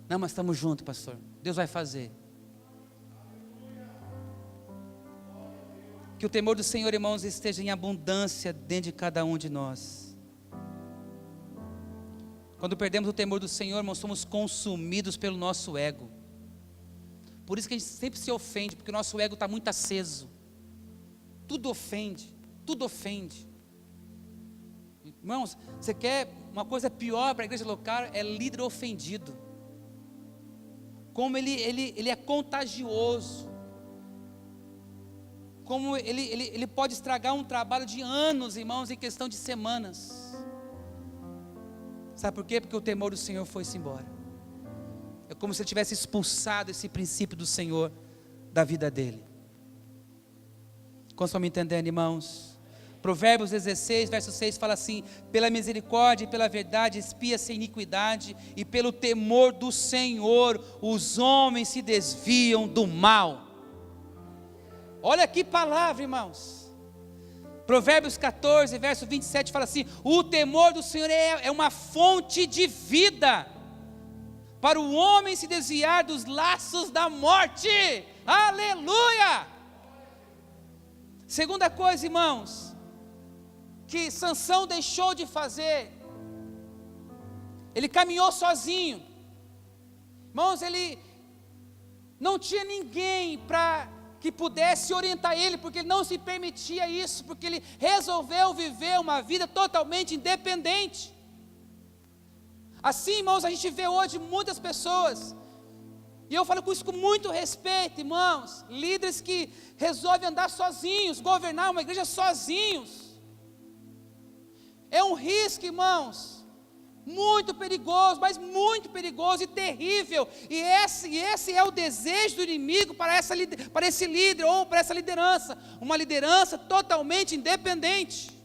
Não, mas estamos juntos, pastor. Deus vai fazer. Que o temor do Senhor, irmãos, esteja em abundância dentro de cada um de nós. Quando perdemos o temor do Senhor, irmãos, somos consumidos pelo nosso ego. Por isso que a gente sempre se ofende, porque o nosso ego está muito aceso. Tudo ofende, tudo ofende. Irmãos, você quer uma coisa pior para a igreja local? É líder ofendido. Como ele é contagioso. Como ele pode estragar um trabalho de anos, irmãos, em questão de semanas. Sabe por quê? Porque o temor do Senhor foi-se embora. É como se ele tivesse expulsado esse princípio do Senhor da vida dele. Como estão me entendendo, irmãos? Provérbios 16, verso 6 fala assim: pela misericórdia e pela verdade expia-se a iniquidade, e pelo temor do Senhor os homens se desviam do mal. Olha que palavra, irmãos. Provérbios 14, verso 27 fala assim: o temor do Senhor é uma fonte de vida, para o homem se desviar dos laços da morte. Aleluia! Segunda coisa, irmãos, que Sansão deixou de fazer, ele caminhou sozinho. Irmãos, ele não tinha ninguém para que pudesse orientar ele, porque ele não se permitia isso, porque ele resolveu viver uma vida totalmente independente. Assim, irmãos, a gente vê hoje muitas pessoas, e eu falo com isso com muito respeito, irmãos, líderes que resolvem andar sozinhos, governar uma igreja sozinhos. É um risco, irmãos, muito perigoso, mas muito perigoso e terrível. E esse é o desejo do inimigo para esse líder ou para essa liderança. Uma liderança totalmente independente.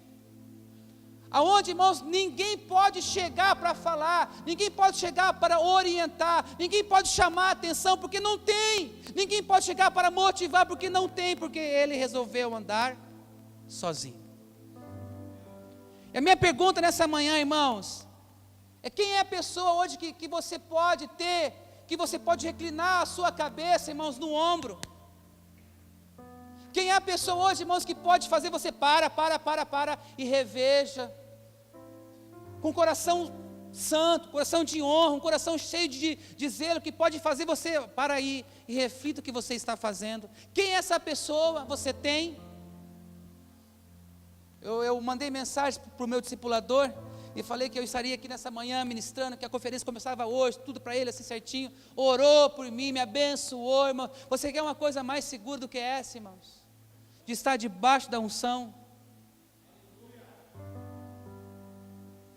Aonde, irmãos, ninguém pode chegar para falar, ninguém pode chegar para orientar, ninguém pode chamar a atenção porque não tem. Ninguém pode chegar para motivar porque não tem, porque ele resolveu andar sozinho. E a minha pergunta nessa manhã, irmãos, é quem é a pessoa hoje que você pode ter, que você pode reclinar a sua cabeça, irmãos, no ombro? Quem é a pessoa hoje, irmãos, que pode fazer você para e reveja, com coração santo, coração de honra, um coração cheio de zelo, que pode fazer você para aí e reflita o que você está fazendo? Quem é essa pessoa? Você tem? Eu mandei mensagem para o meu discipulador, e falei que eu estaria aqui nessa manhã ministrando, que a conferência começava hoje, tudo para ele assim certinho. Orou por mim, me abençoou, irmão. Você quer uma coisa mais segura do que essa, irmãos? De estar debaixo da unção.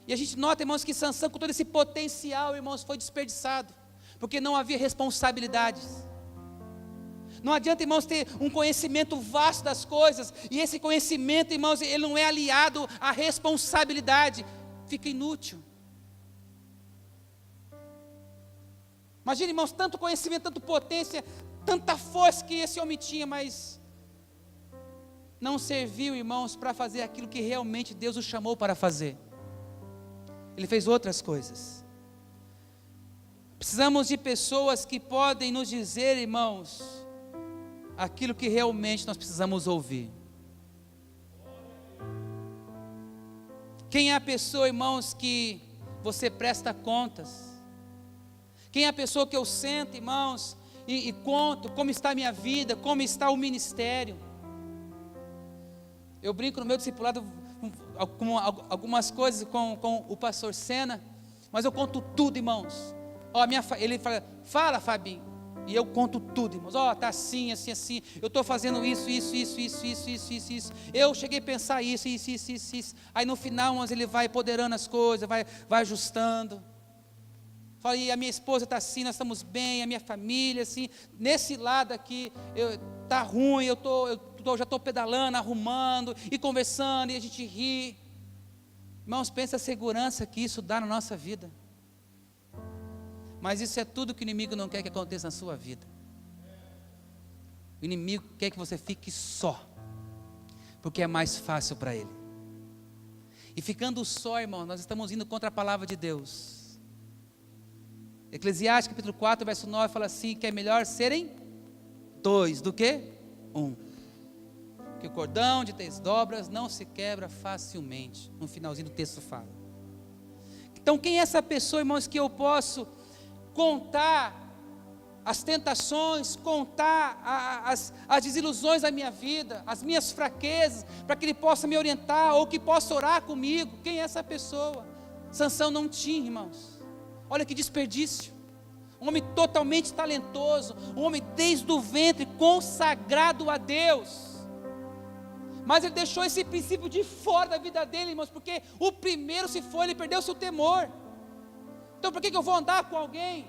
E a gente nota, irmãos, que Sansão, com todo esse potencial, irmãos, foi desperdiçado, porque não havia responsabilidades. Não adianta, irmãos, ter um conhecimento vasto das coisas, e esse conhecimento, irmãos, ele não é aliado à responsabilidade. Fica inútil. Imagina, irmãos, tanto conhecimento, tanta potência, tanta força que esse homem tinha, mas não serviu, irmãos, para fazer aquilo que realmente Deus o chamou para fazer. Ele fez outras coisas. Precisamos de pessoas que podem nos dizer, irmãos, aquilo que realmente nós precisamos ouvir. Quem é a pessoa, irmãos, que você presta contas? Quem é a pessoa que eu sento, irmãos, e conto como está a minha vida, como está o ministério? Eu brinco no meu discipulado com algumas coisas com o pastor Sena, mas eu conto tudo, irmãos. Ele fala, Fabinho. E eu conto tudo, irmãos. Está assim. Eu estou fazendo isso. Eu cheguei a pensar isso. Aí no final, irmãos, ele vai empoderando as coisas, vai ajustando. Fala, e a minha esposa está assim, nós estamos bem, a minha família, assim, nesse lado aqui, está ruim, já estou pedalando, arrumando, e conversando, e a gente ri. Irmãos, pensa a segurança que isso dá na nossa vida. Mas isso é tudo que o inimigo não quer que aconteça na sua vida. O inimigo quer que você fique só, porque é mais fácil para ele. E ficando só, irmão, nós estamos indo contra a palavra de Deus. Eclesiastes capítulo 4, verso 9 fala assim, que é melhor serem 2 do que 1. Que o cordão de 3 dobras não se quebra facilmente. No finalzinho do texto fala. Então quem é essa pessoa, irmãos, que eu posso contar as tentações, contar as desilusões da minha vida, as minhas fraquezas, para que Ele possa me orientar, ou que possa orar comigo? Quem é essa pessoa? Sansão não tinha, irmãos. Olha que desperdício. Um homem totalmente talentoso, um homem desde o ventre consagrado a Deus. Mas ele deixou esse princípio de fora da vida dele, irmãos, porque o primeiro se foi, ele perdeu o seu temor. Então por que eu vou andar com alguém?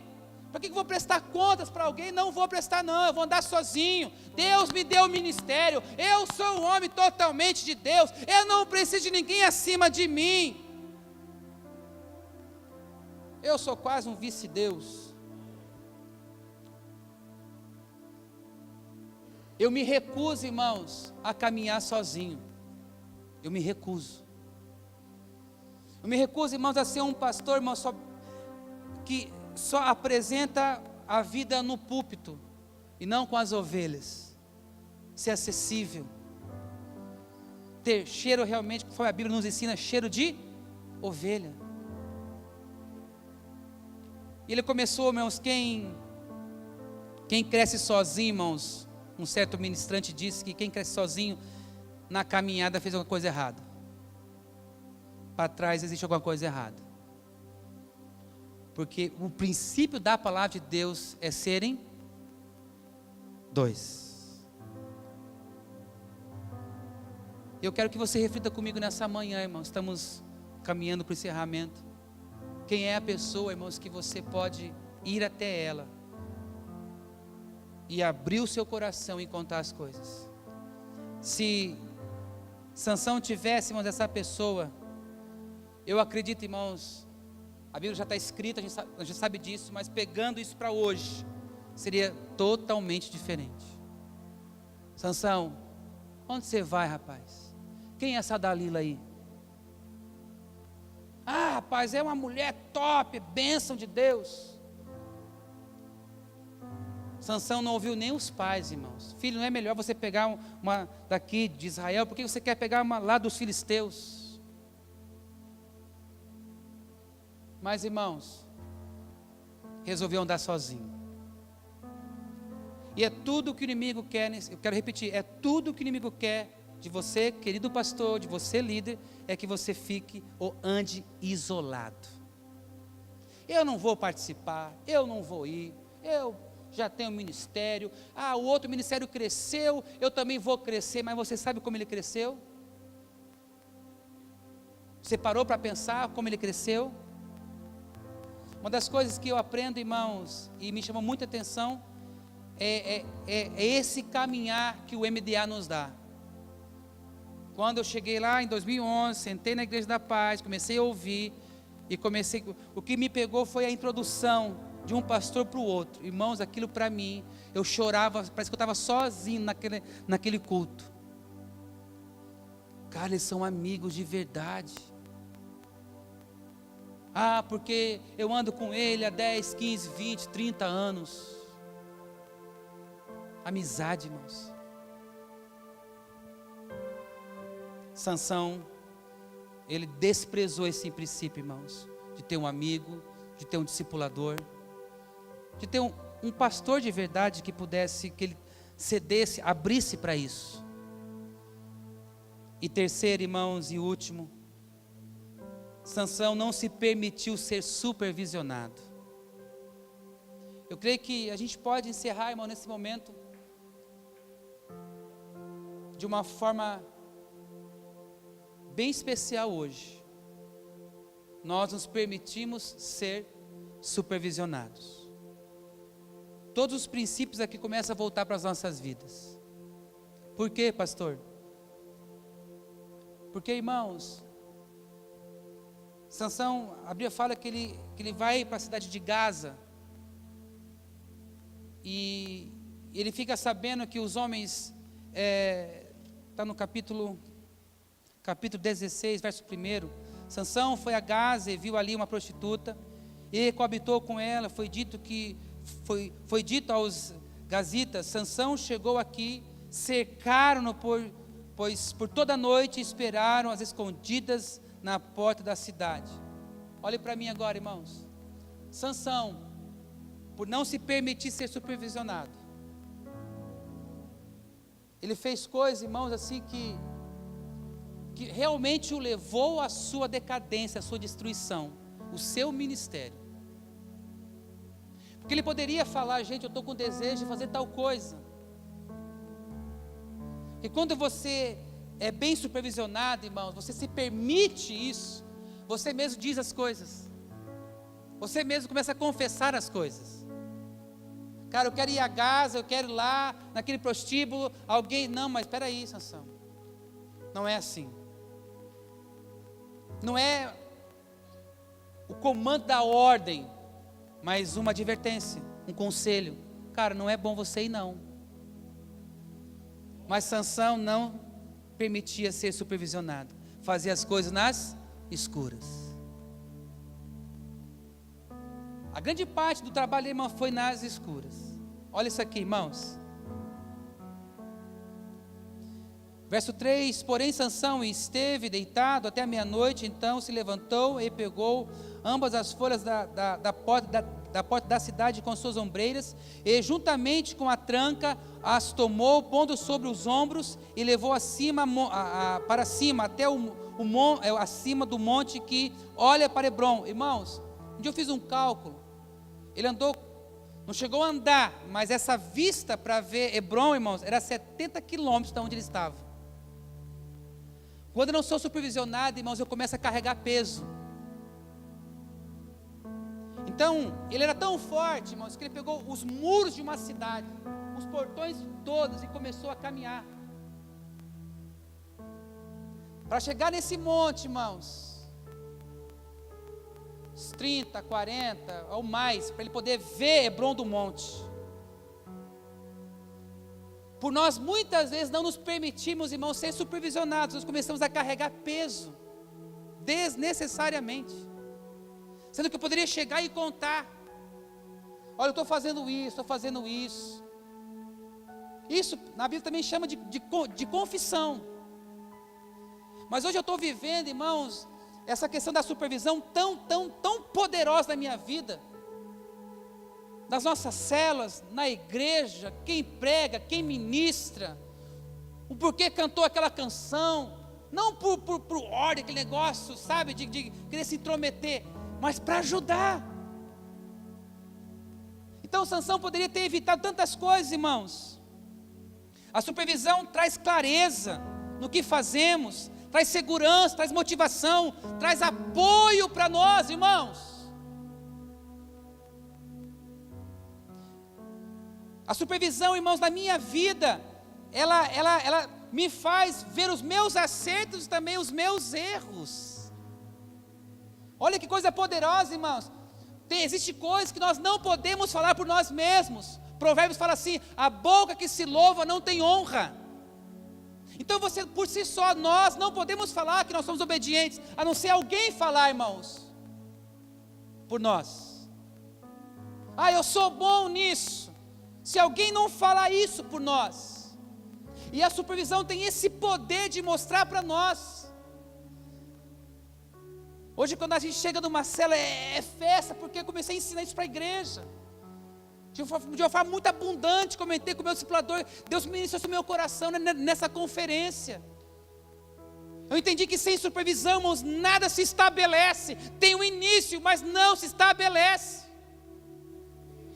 Para que eu vou prestar contas para alguém? Não vou prestar não, eu vou andar sozinho. Deus me deu o ministério, eu sou um homem totalmente de Deus, eu não preciso de ninguém acima de mim. Eu sou quase um vice-deus. Eu me recuso, irmãos, a caminhar sozinho. Eu me recuso. Eu me recuso, irmãos, a ser um pastor, irmãos, que só apresenta a vida no púlpito e não com as ovelhas. Ser acessível. Ter cheiro realmente, conforme a Bíblia nos ensina, cheiro de ovelha. E ele começou, irmãos, quem cresce sozinho, irmãos, um certo ministrante disse que quem cresce sozinho na caminhada fez alguma coisa errada. Para trás existe alguma coisa errada. Porque o princípio da palavra de Deus é serem 2. Eu quero que você reflita comigo nessa manhã, irmão. Estamos caminhando para o encerramento. Quem é a pessoa, irmãos, que você pode ir até ela e abrir o seu coração e contar as coisas? Se Sansão tivesse, irmãos, essa pessoa, eu acredito, irmãos, a Bíblia já está escrita, a gente sabe disso, mas pegando isso para hoje, seria totalmente diferente. Sansão, onde você vai, rapaz? Quem é essa Dalila aí? Ah, rapaz, é uma mulher top, bênção de Deus. Sansão não ouviu nem os pais, irmãos. Filho, não é melhor você pegar uma daqui de Israel? Por que você quer pegar uma lá dos filisteus? Mas, irmãos, resolveu andar sozinho. E é tudo o que o inimigo quer, eu quero repetir, é tudo o que o inimigo quer de você, querido pastor, de você, líder, é que você fique ou ande isolado. Eu não vou participar, eu não vou ir, eu já tenho ministério, o outro ministério cresceu, eu também vou crescer, mas você sabe como ele cresceu? Você parou para pensar como ele cresceu? Uma das coisas que eu aprendo, irmãos, e me chamou muita atenção, é esse caminhar que o MDA nos dá. Quando eu cheguei lá em 2011, sentei na Igreja da Paz, comecei a ouvir, o que me pegou foi a introdução de um pastor para o outro. Irmãos, aquilo para mim, eu chorava, parece que eu estava sozinho naquele culto. Cara, eles são amigos de verdade. Porque eu ando com ele há 10, 15, 20, 30 anos. Amizade, irmãos. Sansão, ele desprezou esse princípio, irmãos, de ter um amigo, de ter um discipulador, de ter um pastor de verdade que ele cedesse, abrisse para isso. E terceiro, irmãos, e último, Sansão não se permitiu ser supervisionado. Eu creio que a gente pode encerrar, irmão, nesse momento, de uma forma bem especial hoje. Nós nos permitimos ser supervisionados. Todos os princípios aqui começam a voltar para as nossas vidas. Por quê, pastor? Porque, irmãos, Sansão, a Bíblia fala que ele vai para a cidade de Gaza, e ele fica sabendo que os homens, está no capítulo 16, verso 1, Sansão foi a Gaza e viu ali uma prostituta, e coabitou com ela. Foi dito aos gazitas: Sansão chegou aqui, cercaram-no pois por toda a noite esperaram as escondidas na porta da cidade. Olhe para mim agora, irmãos. Sansão, por não se permitir ser supervisionado, ele fez coisas, irmãos, assim que realmente o levou à sua decadência, à sua destruição, o seu ministério. Porque ele poderia falar: gente, eu estou com desejo de fazer tal coisa. E quando você é bem supervisionado, irmãos, você se permite isso, você mesmo diz as coisas, você mesmo começa a confessar as coisas. Cara, eu quero ir a Gaza, eu quero ir lá, naquele prostíbulo, alguém, não, mas espera aí, Sansão, não é assim. Não é o comando da ordem, mas uma advertência, um conselho. Cara, não é bom você ir não. Mas Sansão não permitia ser supervisionado, fazia as coisas nas escuras. A grande parte do trabalho, irmão, foi nas escuras. Olha isso aqui, irmãos. Verso 3, porém Sansão esteve deitado até a meia-noite, então se levantou e pegou ambas as folhas da porta da cidade com suas ombreiras, e juntamente com a tranca as tomou, pondo sobre os ombros, e levou para cima, até acima do monte que olha para Hebrom. Irmãos, um dia eu fiz um cálculo, ele andou, não chegou a andar, mas essa vista para ver Hebrom, irmãos, era 70 quilômetros de onde ele estava. Quando eu não sou supervisionado, irmãos, eu começo a carregar peso. Então, ele era tão forte, irmãos, que ele pegou os muros de uma cidade, os portões todos, e começou a caminhar. Para chegar nesse monte, irmãos, uns 30, 40 ou mais, para ele poder ver Hebrom do monte. Por nós muitas vezes não nos permitimos, irmãos, ser supervisionados, nós começamos a carregar peso, desnecessariamente, sendo que eu poderia chegar e contar: olha, eu estou fazendo isso, estou fazendo isso. Isso na Bíblia também chama de confissão. Mas hoje eu estou vivendo, irmãos, essa questão da supervisão tão poderosa na minha vida, nas nossas células, na igreja, quem prega, quem ministra, o porquê cantou aquela canção, não por ordem, aquele negócio, sabe, de querer se intrometer, mas para ajudar. Então Sansão poderia ter evitado tantas coisas, irmãos. A supervisão traz clareza no que fazemos, traz segurança, traz motivação, traz apoio para nós, irmãos. A supervisão, irmãos, na minha vida, ela me faz ver os meus acertos e também os meus erros. Olha que coisa poderosa, irmãos. Existe coisas que nós não podemos falar por nós mesmos. Provérbios fala assim: a boca que se louva não tem honra. Então você, por si só, nós não podemos falar que nós somos obedientes, a não ser alguém falar, irmãos, por nós. Ah, eu sou bom nisso. Se alguém não falar isso por nós, e a supervisão tem esse poder de mostrar para nós. Hoje, quando a gente chega numa cela, é festa, porque eu comecei a ensinar isso para a igreja, de uma forma muito abundante. Comentei com o meu discipulador, Deus ministrou no meu coração nessa conferência. Eu entendi que sem supervisão, irmãos, nada se estabelece. Tem um início, mas não se estabelece.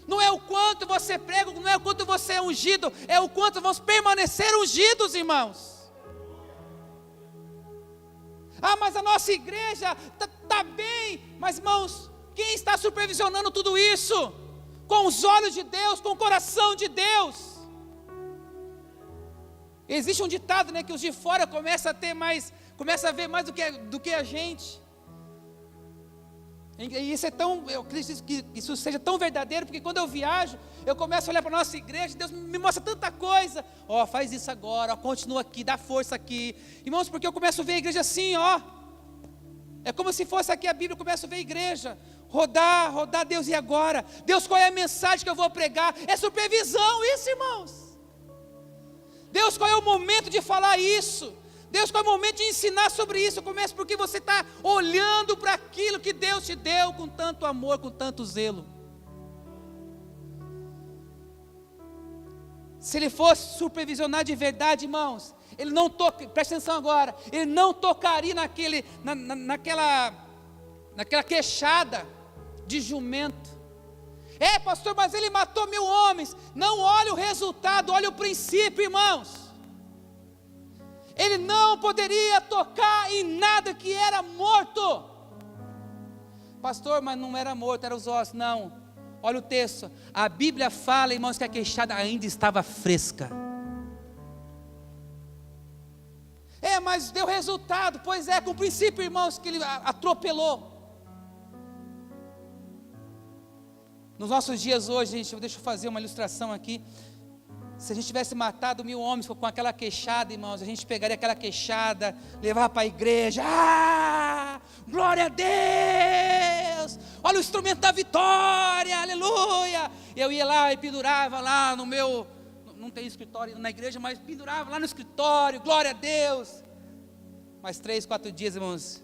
Não é o quanto você prega, não é o quanto você é ungido, é o quanto vamos permanecer ungidos, irmãos. Ah, mas a nossa igreja está bem. Mas, irmãos, Quem está supervisionando tudo isso? Com os olhos de Deus, com o coração de Deus. Existe um ditado, né, que os de fora começam a ver mais do que a gente. E isso eu acredito que isso seja tão verdadeiro, porque quando eu viajo, eu começo a olhar para a nossa igreja, Deus me mostra tanta coisa. Faz isso agora, continua aqui, dá força aqui. Irmãos, porque eu começo a ver a igreja assim, é como se fosse aqui a Bíblia, eu começo a ver a igreja, rodar, Deus, e agora? Deus, qual é a mensagem que eu vou pregar? É supervisão isso, irmãos. Deus, qual é o momento de falar isso? Deus, qual é o momento de ensinar sobre isso? Começa porque você está olhando para aquilo que Deus te deu com tanto amor, com tanto zelo. Se Ele fosse supervisionar de verdade, irmãos, Ele não presta atenção agora, Ele não tocaria naquela queixada de jumento. Pastor, mas Ele matou 1000 homens. Não olhe o resultado, olhe o princípio, irmãos. Ele não poderia tocar em nada que era morto. Pastor, mas não era morto, eram os ossos. Não, olha o texto. A Bíblia fala, irmãos, que a queixada ainda estava fresca. Mas deu resultado. Pois é, com o princípio, irmãos, que ele atropelou. Nos nossos dias hoje, gente, deixa eu fazer uma ilustração aqui. Se a gente tivesse matado 1000 homens com aquela queixada, irmãos, a gente pegaria aquela queixada, levava para a igreja, glória a Deus, olha o instrumento da vitória, aleluia. Eu ia lá e pendurava lá no meu, não tem escritório na igreja, mas pendurava lá no escritório, glória a Deus. Mas 3, 4 dias, irmãos,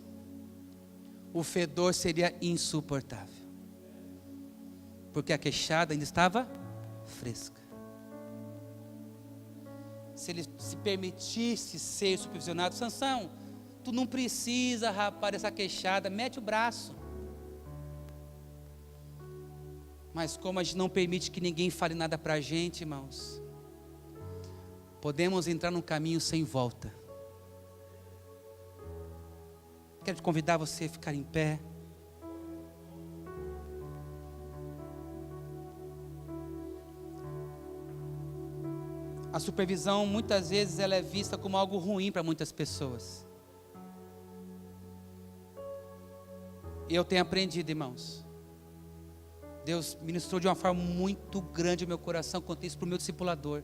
o fedor seria insuportável, porque a queixada ainda estava fresca. Se ele se permitisse ser supervisionado, Sansão, tu não precisa, rapaz, dessa queixada, mete o braço. Mas como a gente não permite que ninguém fale nada para a gente, irmãos, podemos entrar num caminho sem volta. Quero te convidar você a ficar em pé. A supervisão, muitas vezes, ela é vista como algo ruim para muitas pessoas. E eu tenho aprendido, irmãos. Deus ministrou de uma forma muito grande o meu coração, contei isso para o meu discipulador.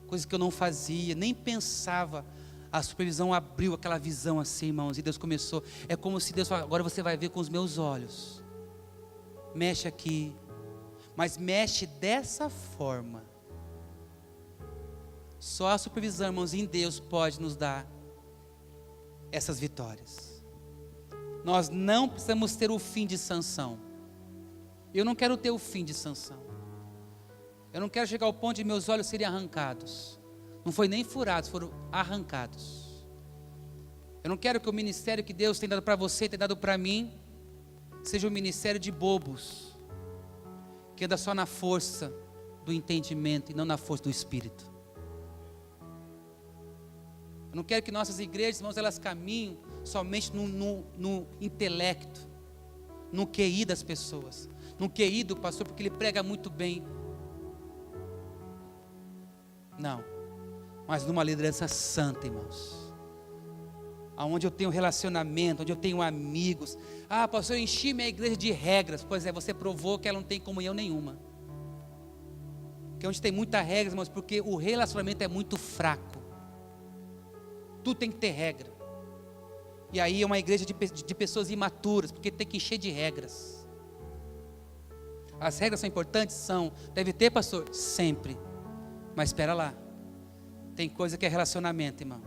Coisas que eu não fazia, nem pensava. A supervisão abriu aquela visão assim, irmãos, e Deus começou. É como se Deus falasse, agora você vai ver com os meus olhos. Mexe aqui, mas mexe dessa forma. Só a supervisão, irmãos, em Deus pode nos dar essas vitórias. Nós não precisamos ter o fim de Sansão. Eu não quero ter o fim de Sansão. Eu não quero chegar ao ponto de meus olhos serem arrancados. Não foi nem furados, foram arrancados. Eu não quero que o ministério que Deus tem dado para você, tem dado para mim, seja um ministério de bobos, que anda só na força do entendimento e não na força do Espírito. Eu não quero que nossas igrejas, irmãos, elas caminhem somente no intelecto, no QI das pessoas, no QI do pastor, porque ele prega muito bem. Não, mas numa liderança santa, irmãos, aonde eu tenho relacionamento, onde eu tenho amigos. Pastor, eu enchi minha igreja de regras. Pois é, você provou que ela não tem comunhão nenhuma. Que é onde tem muita regra, irmãos, porque o relacionamento é muito fraco. Tudo tem que ter regra. E aí é uma igreja de pessoas imaturas, porque tem que encher de regras. As regras são importantes? São. Deve ter, pastor? Sempre. Mas espera lá. Tem coisa que é relacionamento, irmão.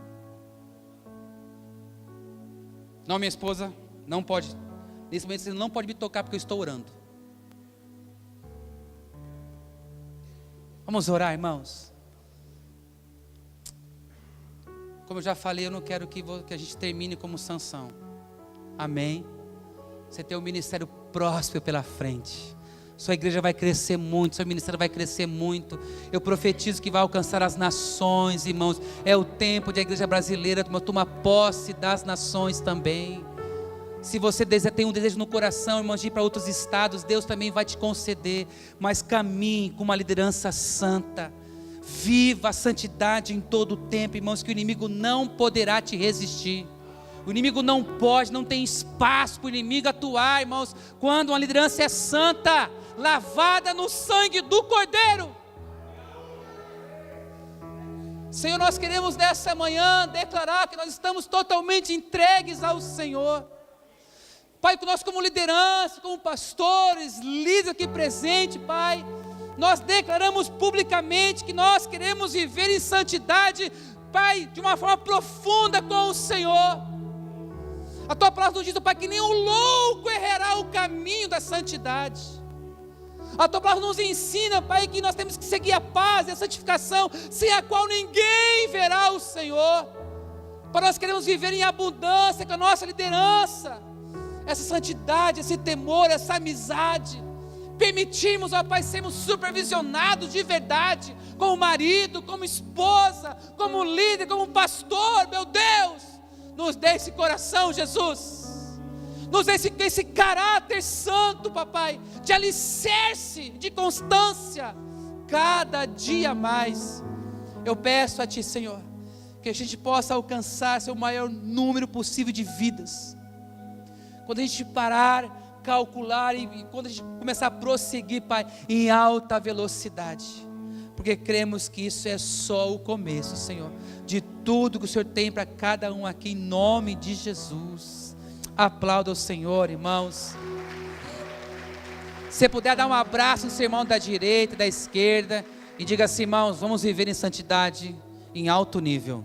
Não, minha esposa não pode. Nesse momento você não pode me tocar porque eu estou orando. Vamos orar, irmãos. Como eu já falei, eu não quero que a gente termine como Sansão. Amém? Você tem um ministério próspero pela frente. Sua igreja vai crescer muito, seu ministério vai crescer muito. Eu profetizo que vai alcançar as nações, irmãos. É o tempo de a igreja brasileira tomar posse das nações também. Se você tem um desejo no coração, irmãos, de ir para outros estados, Deus também vai te conceder. Mas caminhe com uma liderança santa. Viva a santidade em todo o tempo, irmãos, que o inimigo não poderá te resistir. O inimigo não tem espaço para o inimigo atuar, irmãos, quando uma liderança é santa, lavada no sangue do Cordeiro. Senhor, nós queremos nessa manhã declarar que nós estamos totalmente entregues ao Senhor. Pai, que nós como liderança, como pastores, líderes aqui presentes, Pai, nós declaramos publicamente que nós queremos viver em santidade, Pai, de uma forma profunda com o Senhor. A Tua palavra nos diz, Pai, que nem o louco errará o caminho da santidade. A Tua palavra nos ensina, Pai, que nós temos que seguir a paz e a santificação, sem a qual ninguém verá o Senhor. Pai, nós queremos viver em abundância com a nossa liderança, essa santidade, esse temor, essa amizade. Permitimos, ó Pai, sermos supervisionados de verdade, como marido, como esposa, como líder, como pastor, meu Deus. Nos dê esse coração, Jesus. Nos dê esse caráter santo, papai, de alicerce, de constância, cada dia mais. Eu peço a Ti, Senhor, que a gente possa alcançar o maior número possível de vidas. Quando a gente parar, calcular e quando a gente começar a prosseguir, Pai, em alta velocidade. Porque cremos que isso é só o começo, Senhor, de tudo que o Senhor tem para cada um aqui, em nome de Jesus. Aplauda o Senhor, irmãos. Se puder dar um abraço no seu irmão da direita, da esquerda, e diga assim, irmãos, vamos viver em santidade em alto nível.